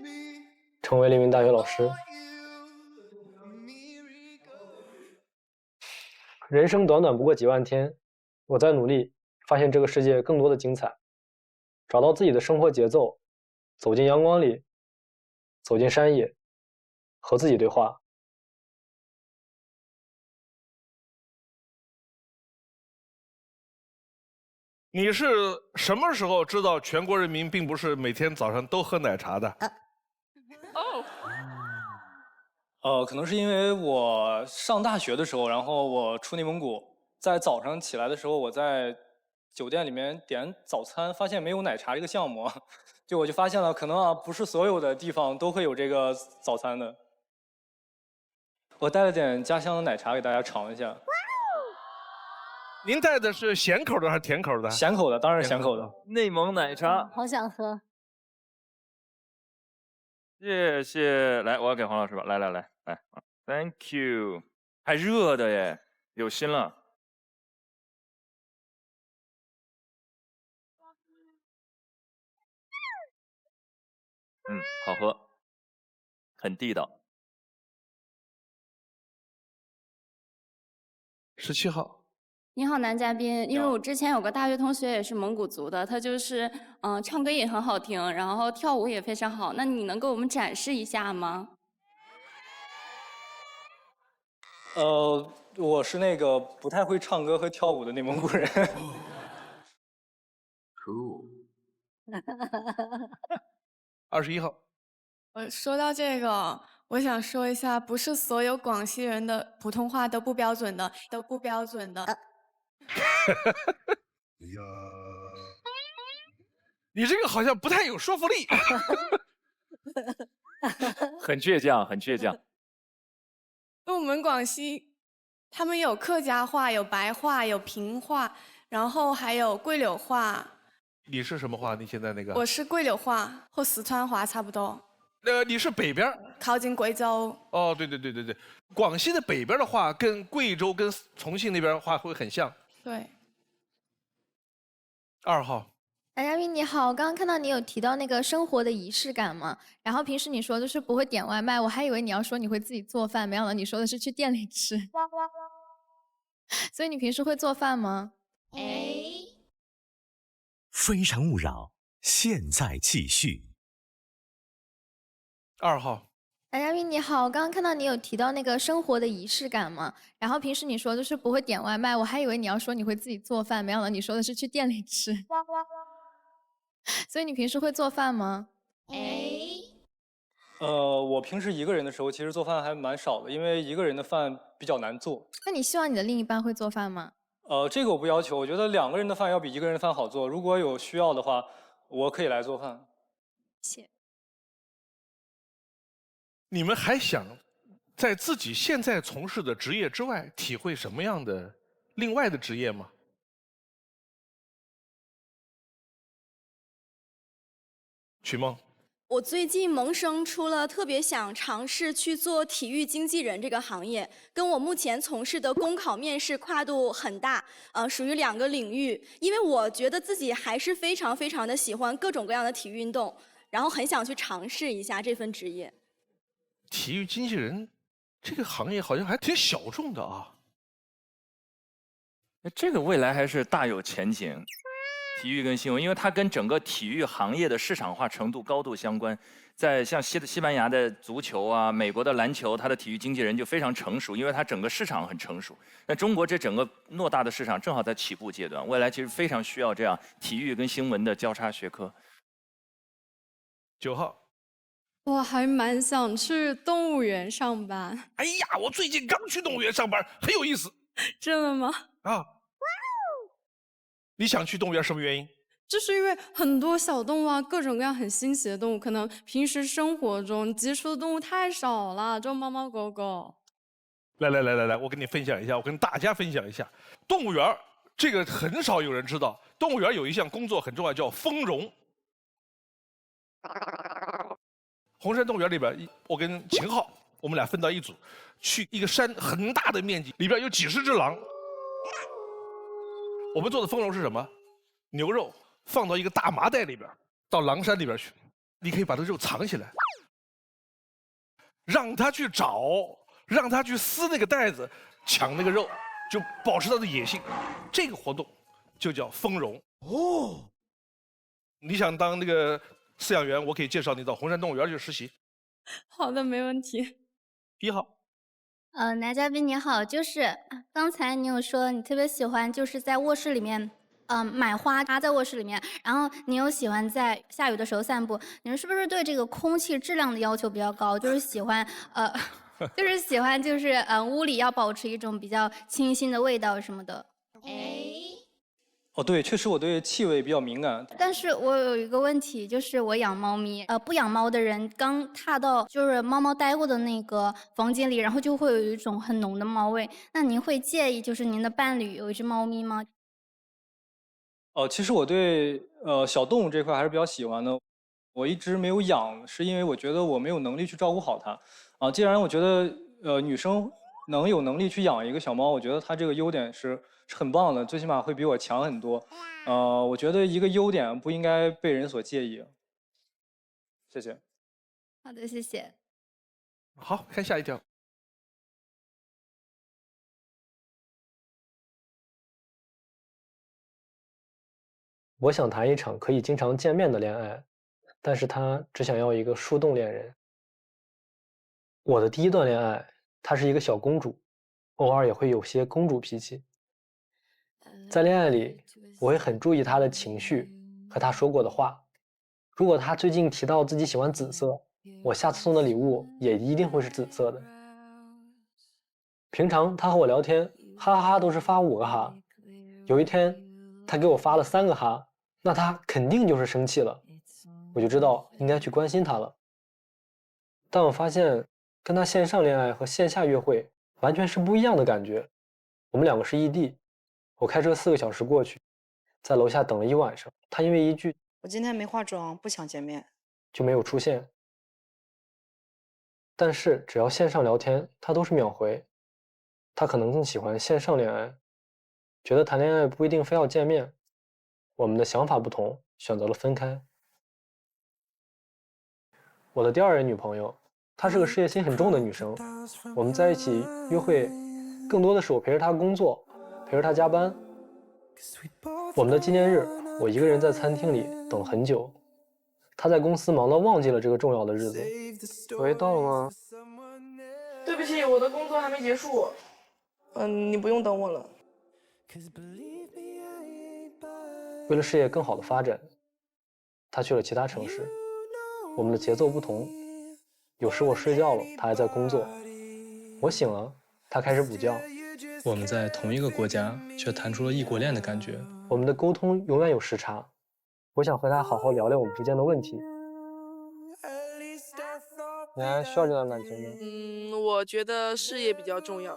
成为了一名大学老师。人生短短不过几万天，我在努力发现这个世界更多的精彩，找到自己的生活节奏，走进阳光里，走进山野，和自己对话。你是什么时候知道全国人民并不是每天早上都喝奶茶的？可能是因为我上大学的时候，然后我出内蒙古，在早上起来的时候，我在酒店里面点早餐，发现没有奶茶这个项目，我就发现了，可能不是所有的地方都会有这个早餐的。我带了点家乡的奶茶给大家尝一下。您带的是咸口的还是甜口的？咸口的，当然是咸口的。内蒙奶茶，好想喝。谢谢，来，我要给黄老师吧，来 ，Thank you， 还热的耶，有心了。好喝，很地道。17号。你好，男嘉宾。因为我之前有个大学同学也是蒙古族的，他就是唱歌也很好听，然后跳舞也非常好。那你能给我们展示一下吗？我是那个不太会唱歌和跳舞的内蒙古人。Cool。21号。说到这个，我想说一下，不是所有广西人的普通话都不标准的。你这个好像不太有说服力。很倔强，很倔强。因为我们广西，他们有客家话、有白话、有平话，然后还有桂柳话。你是什么话？你现在那个？我是桂柳话或四川话差不多。你是北边？靠近贵州。哦，对，广西的北边的话跟贵州、跟重庆那边的话会很像。对。2号。男嘉宾你好，刚刚看到你有提到那个生活的仪式感嘛，然后平时你说就是不会点外卖，我还以为你要说你会自己做饭，没想到你说的是去店里吃。所以你平时会做饭吗？非诚勿扰，现在继续。2号。男嘉宾你好，刚刚看到你有提到那个生活的仪式感嘛，然后平时你说就是不会点外卖，我还以为你要说你会自己做饭，没想到你说的是去店里吃。所以你平时会做饭吗？我平时一个人的时候，其实做饭还蛮少的，因为一个人的饭比较难做。那你希望你的另一半会做饭吗？这个我不要求，我觉得2个人的饭要比1个人的饭好做。如果有需要的话，我可以来做饭。谢谢。你们还想在自己现在从事的职业之外，体会什么样的另外的职业吗？曲梦。我最近萌生出了特别想尝试去做体育经纪人这个行业，跟我目前从事的公考面试跨度很大，属于2个领域。因为我觉得自己还是非常非常的喜欢各种各样的体育运动，然后很想去尝试一下这份职业。体育经纪人这个行业好像还挺小众的啊。这个未来还是大有前景。体育跟新闻，因为它跟整个体育行业的市场化程度高度相关。在像西班牙的足球啊，美国的篮球，它的体育经纪人就非常成熟，因为它整个市场很成熟。那中国这整个偌大的市场正好在起步阶段，未来其实非常需要这样体育跟新闻的交叉学科。9号。我还蛮想去动物园上班。哎呀，我最近刚去动物园上班，很有意思。真的吗？啊。你想去动物园什么原因？就是因为很多小动物啊，各种各样很新奇的动物，可能平时生活中接触的动物太少了，就猫猫狗狗。来，我跟你分享一下，我跟大家分享一下，动物园这个很少有人知道。动物园有一项工作很重要，叫丰容。红山动物园里边，我跟秦昊，我们俩分到一组，去一个山很大的面积，里边有几十只狼。我们做的丰容是什么？牛肉放到一个大麻袋里边，到狼山里边去，你可以把这肉藏起来，让它去找，让它去撕那个袋子，抢那个肉，就保持它的野性。这个活动就叫丰容。哦，你想当那个饲养员，我可以介绍你到红山动物园去实习。好的，没问题。1号。男嘉宾你好，就是刚才你有说你特别喜欢就是在卧室里面，买花插在卧室里面，然后你又喜欢在下雨的时候散步，你们是不是对这个空气质量的要求比较高？就是喜欢屋里要保持一种比较清新的味道什么的。哦，对，确实我对气味比较敏感。但是我有一个问题，就是我养猫咪，不养猫的人刚踏到就是猫猫待过的那个房间里，然后就会有一种很浓的猫味。那您会介意就是您的伴侣有一只猫咪吗？其实我对小动物这块还是比较喜欢的。我一直没有养，是因为我觉得我没有能力去照顾好它。既然我觉得女生能有能力去养一个小猫，我觉得它这个优点是很棒的，最起码会比我强很多。我觉得一个优点不应该被人所介意。谢谢。好的，谢谢。好，看下一条。我想谈一场可以经常见面的恋爱，但是他只想要一个树洞恋人。我的第一段恋爱，她是一个小公主，偶尔也会有些公主脾气。在恋爱里，我会很注意她的情绪和她说过的话。如果她最近提到自己喜欢紫色，我下次送的礼物也一定会是紫色的。平常她和我聊天，哈哈哈都是发5个哈。有一天，她给我发了3个哈，那她肯定就是生气了。我就知道应该去关心她了。但我发现跟她线上恋爱和线下约会完全是不一样的感觉。我们2个是异地，我开车4个小时过去，在楼下等了1晚上，她因为一句我今天没化妆，不想见面，就没有出现。但是只要线上聊天，她都是秒回。她可能更喜欢线上恋爱，觉得谈恋爱不一定非要见面。我们的想法不同，选择了分开。我的第2任女朋友，她是个事业心很重的女生。我们在一起约会，更多的是我陪着她工作，陪着她加班。我们的纪念日，我一个人在餐厅里等了很久。她在公司忙到忘记了这个重要的日子。喂，到了吗？对不起，我的工作还没结束。你不用等我了。为了事业更好的发展，她去了其他城市。我们的节奏不同，有时我睡觉了，她还在工作；我醒了，她开始补觉。我们在同一个国家，却谈出了异国恋的感觉。我们的沟通永远有时差。我想和她好好聊聊我们之间的问题。你还需要这段感情吗？我觉得事业比较重要，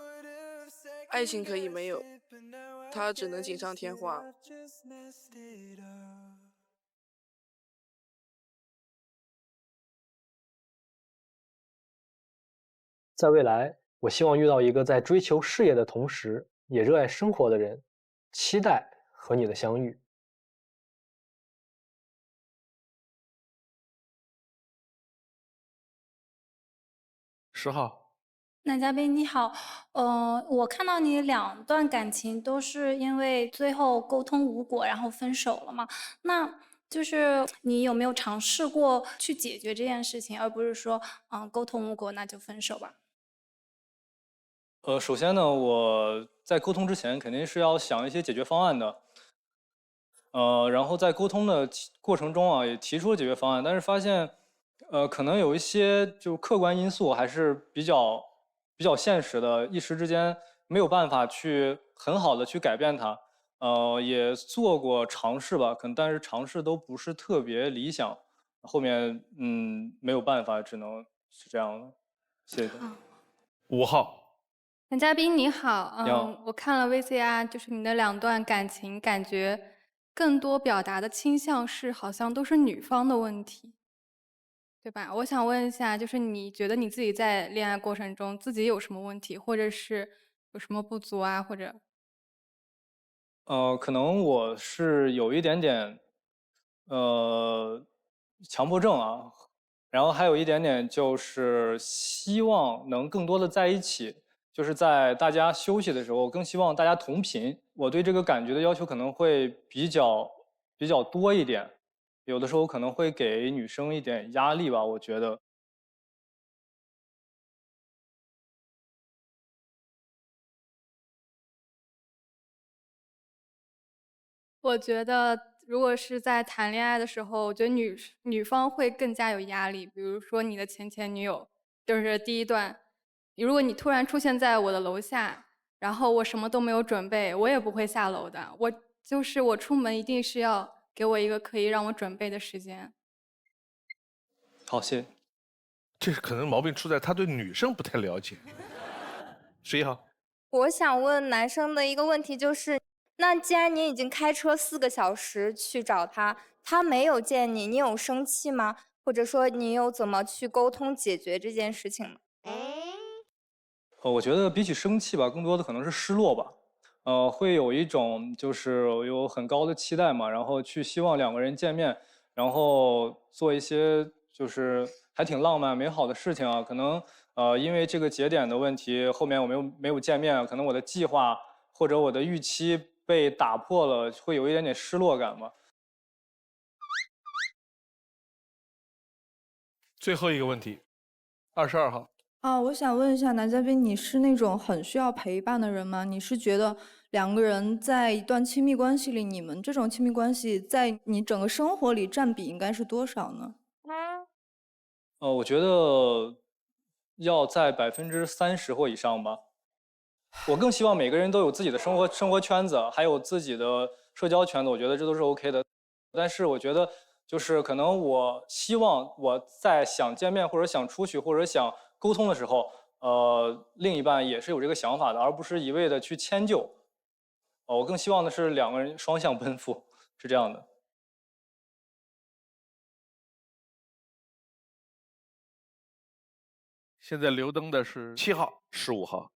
爱情可以没有，它只能锦上添花。在未来，我希望遇到一个在追求事业的同时，也热爱生活的人，期待和你的相遇。10号，男嘉宾你好，我看到你2段感情都是因为最后沟通无果，然后分手了嘛？那就是你有没有尝试过去解决这件事情，而不是说，沟通无果那就分手吧？首先呢，我在沟通之前肯定是要想一些解决方案的。然后在沟通的过程中啊，也提出了解决方案，但是发现，可能有一些就客观因素还是比较现实的，一时之间没有办法去很好的去改变它。也做过尝试吧，但是尝试都不是特别理想，后面没有办法，只能是这样的。谢谢。5号。男嘉宾你好，你好我看了 VCR，就是你的2段感情，感觉更多表达的倾向是好像都是女方的问题，对吧？我想问一下，就是你觉得你自己在恋爱过程中自己有什么问题，或者是有什么不足啊，或者？可能我是有一点点，强迫症啊，然后还有一点点就是希望能更多的在一起，就是在大家休息的时候，更希望大家同频。我对这个感觉的要求可能会比较多一点，有的时候可能会给女生一点压力吧，我觉得。我觉得如果是在谈恋爱的时候，我觉得女方会更加有压力。比如说你的前女友，就是第一段，如果你突然出现在我的楼下，然后我什么都没有准备，我也不会下楼的。我出门一定是要给我一个可以让我准备的时间。好，谢谢。这可能毛病出在他对女生不太了解。11号。我想问男生的一个问题就是，那既然你已经开车4个小时去找他，他没有见你，你有生气吗？或者说你有怎么去沟通解决这件事情吗？我觉得比起生气吧，更多的可能是失落吧。会有一种就是有很高的期待嘛，然后去希望2个人见面，然后做一些就是还挺浪漫美好的事情啊。可能因为这个节点的问题，后面我没有见面，可能我的计划或者我的预期被打破了，会有一点点失落感吧。最后一个问题，22号。我想问一下男嘉宾，你是那种很需要陪伴的人吗？你是觉得2个人在一段亲密关系里，你们这种亲密关系在你整个生活里占比应该是多少呢？我觉得要在30%或以上吧。我更希望每个人都有自己的生活圈子，还有自己的社交圈子，我觉得这都是 OK 的。但是我觉得就是可能我希望我在想见面或者想出去或者想沟通的时候，另一半也是有这个想法的，而不是一味的去迁就。我更希望的是2个人双向奔赴，是这样的。现在留灯的是7号、15号。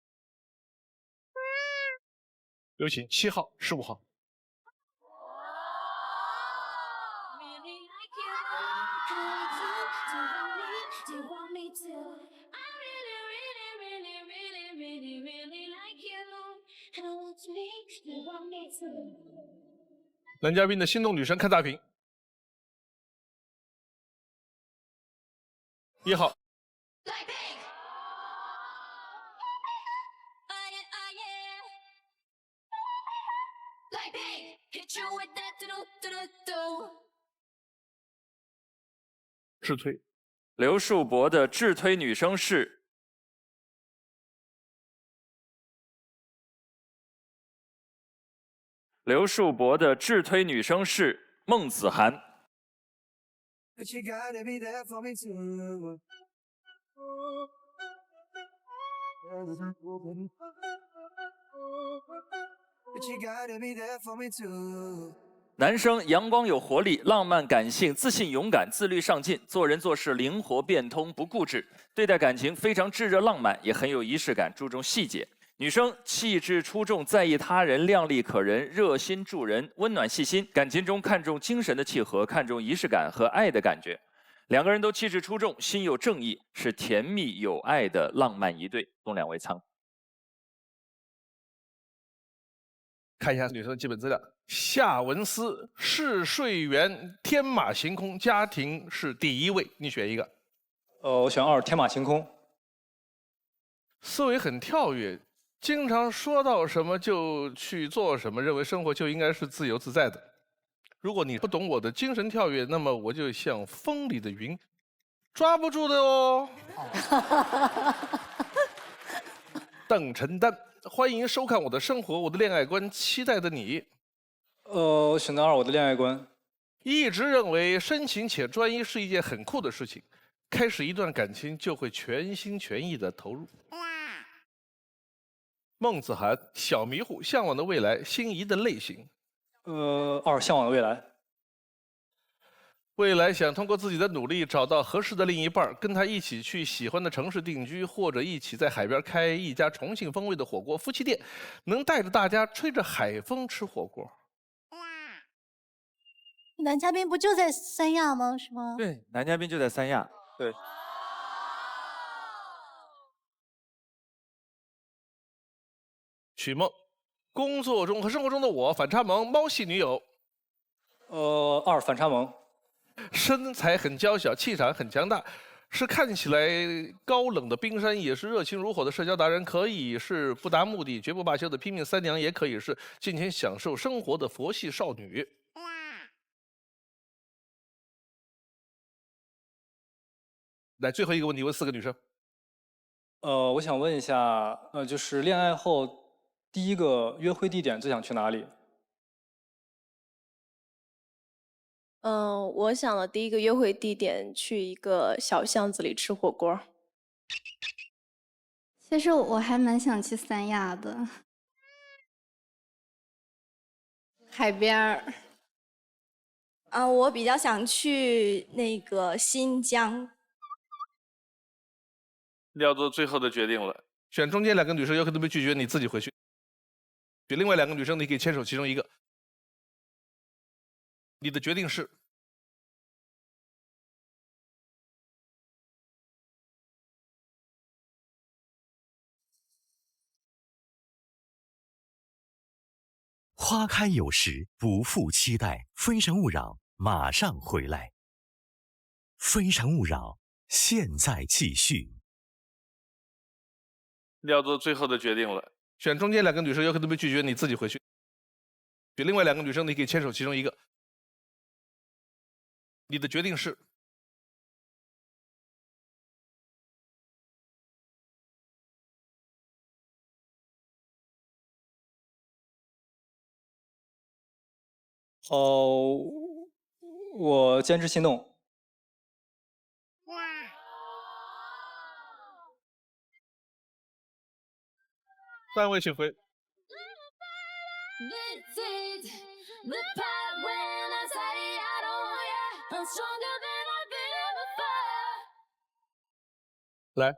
有请7号、15号。男嘉宾的心动女神看大屏。1号。智推。刘树博的智推女生是孟子涵。男生阳光有活力，浪漫感性，自信勇敢，自律上进，做人做事灵活变通，不固执，对待感情非常炙热浪漫，也很有仪式感，注重细节。女生气质出众，在意他人，靓丽可人，热心助人，温暖细心，感情中看重精神的契合，看重仪式感和爱的感觉。两个人都气质出众，心有正义，是甜蜜有爱的浪漫一对。送2位仓。看一下女生的基本资料：夏文思，试睡员，天马行空，家庭是第一位。你选一个。我选2，天马行空。思维很跳跃，经常说到什么就去做什么，认为生活就应该是自由自在的。如果你不懂我的精神跳跃，那么我就像风里的云，抓不住的哦。邓晨丹，欢迎收看我的生活，我的恋爱观，期待的你。我选择2，我的恋爱观。一直认为深情且专一是一件很酷的事情，开始一段感情就会全心全意的投入。孟子涵，小迷糊，向往的未来，心仪的类型。2，向往的未来。未来想通过自己的努力找到合适的另一半，跟他一起去喜欢的城市定居，或者一起在海边开一家重庆风味的火锅夫妻店，能带着大家吹着海风吃火锅。男嘉宾不就在三亚吗？是吗？对，男嘉宾就在三亚。对。许梦，工作中和生活中的我反差萌，猫系女友。2，反差萌。身材很娇小，气场很强大，是看起来高冷的冰山，也是热情如火的社交达人，可以是不达目的绝不罢休的拼命三娘，也可以是尽情享受生活的佛系少女。来，最后一个问题问4个女生。我想问一下，就是恋爱后第一个约会地点最想去哪里？我想的第一个约会地点去一个小巷子里吃火锅。其实我还蛮想去三亚的，海边儿。我比较想去那个新疆。要做最后的决定了，选中间2个女生有可能被拒绝，你自己回去。选另外2个女生，你可以牵手其中一个。你的决定是？花开有时，不负期待。非诚勿扰，马上回来。非诚勿扰，现在继续。要做最后的决定了，选中间2个女生有可能被拒绝，你自己回去。选另外2个女生，你可以牵手其中一个。你的决定是？我坚持心动。3位请回。来。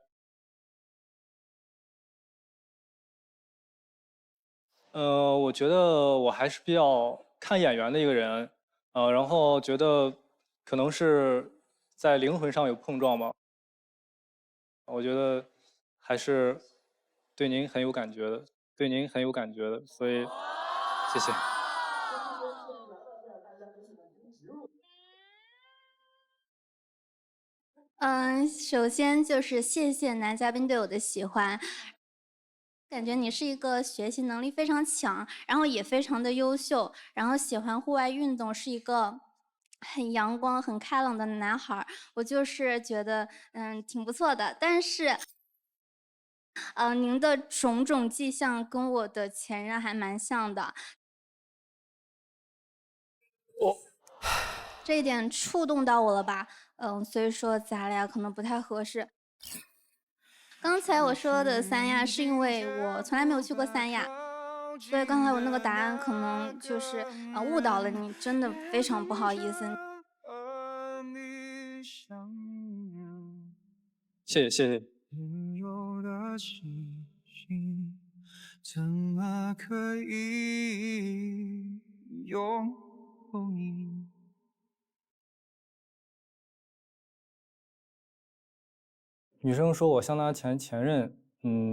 我觉得我还是比较看眼缘的一个人，然后觉得可能是在灵魂上有碰撞吧。我觉得还是对您很有感觉的，所以谢谢。首先就是谢谢男嘉宾对我的喜欢，感觉你是一个学习能力非常强，然后也非常的优秀，然后喜欢户外运动，是一个很阳光、很开朗的男孩。我就是觉得挺不错的，但是您的种种迹象跟我的前任还蛮像的。这一点触动到我了吧？所以说咱俩可能不太合适。刚才我说的三亚是因为我从来没有去过三亚，所以刚才我那个答案可能就是误导了你，真的非常不好意思。谢谢谢谢。怎么可以拥有你？女生说我像她前任，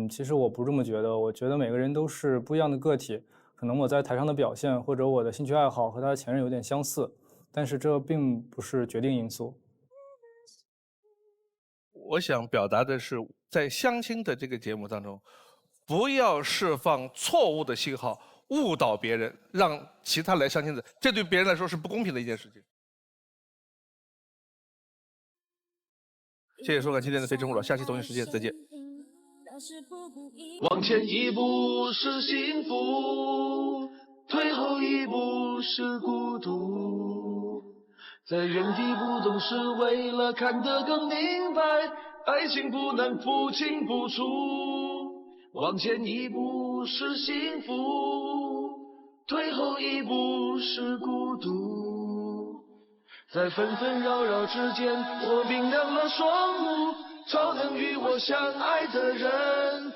其实我不这么觉得。我觉得每个人都是不一样的个体，可能我在台上的表现或者我的兴趣爱好和她前任有点相似，但是这并不是决定因素。我想表达的是，在相亲的这个节目当中，不要释放错误的信号，误导别人，让其他来相亲的，这对别人来说是不公平的一件事情。谢谢收看今天的《非诚勿扰》，下期同一时间再见。往前一步是幸福，退后一步是孤独。在原地不动是为了看得更明白，爱情不能不清不楚。往前一步是幸福，退后一步是孤独。在纷纷扰扰之间，我冰凉了双目，超能与我相爱的人。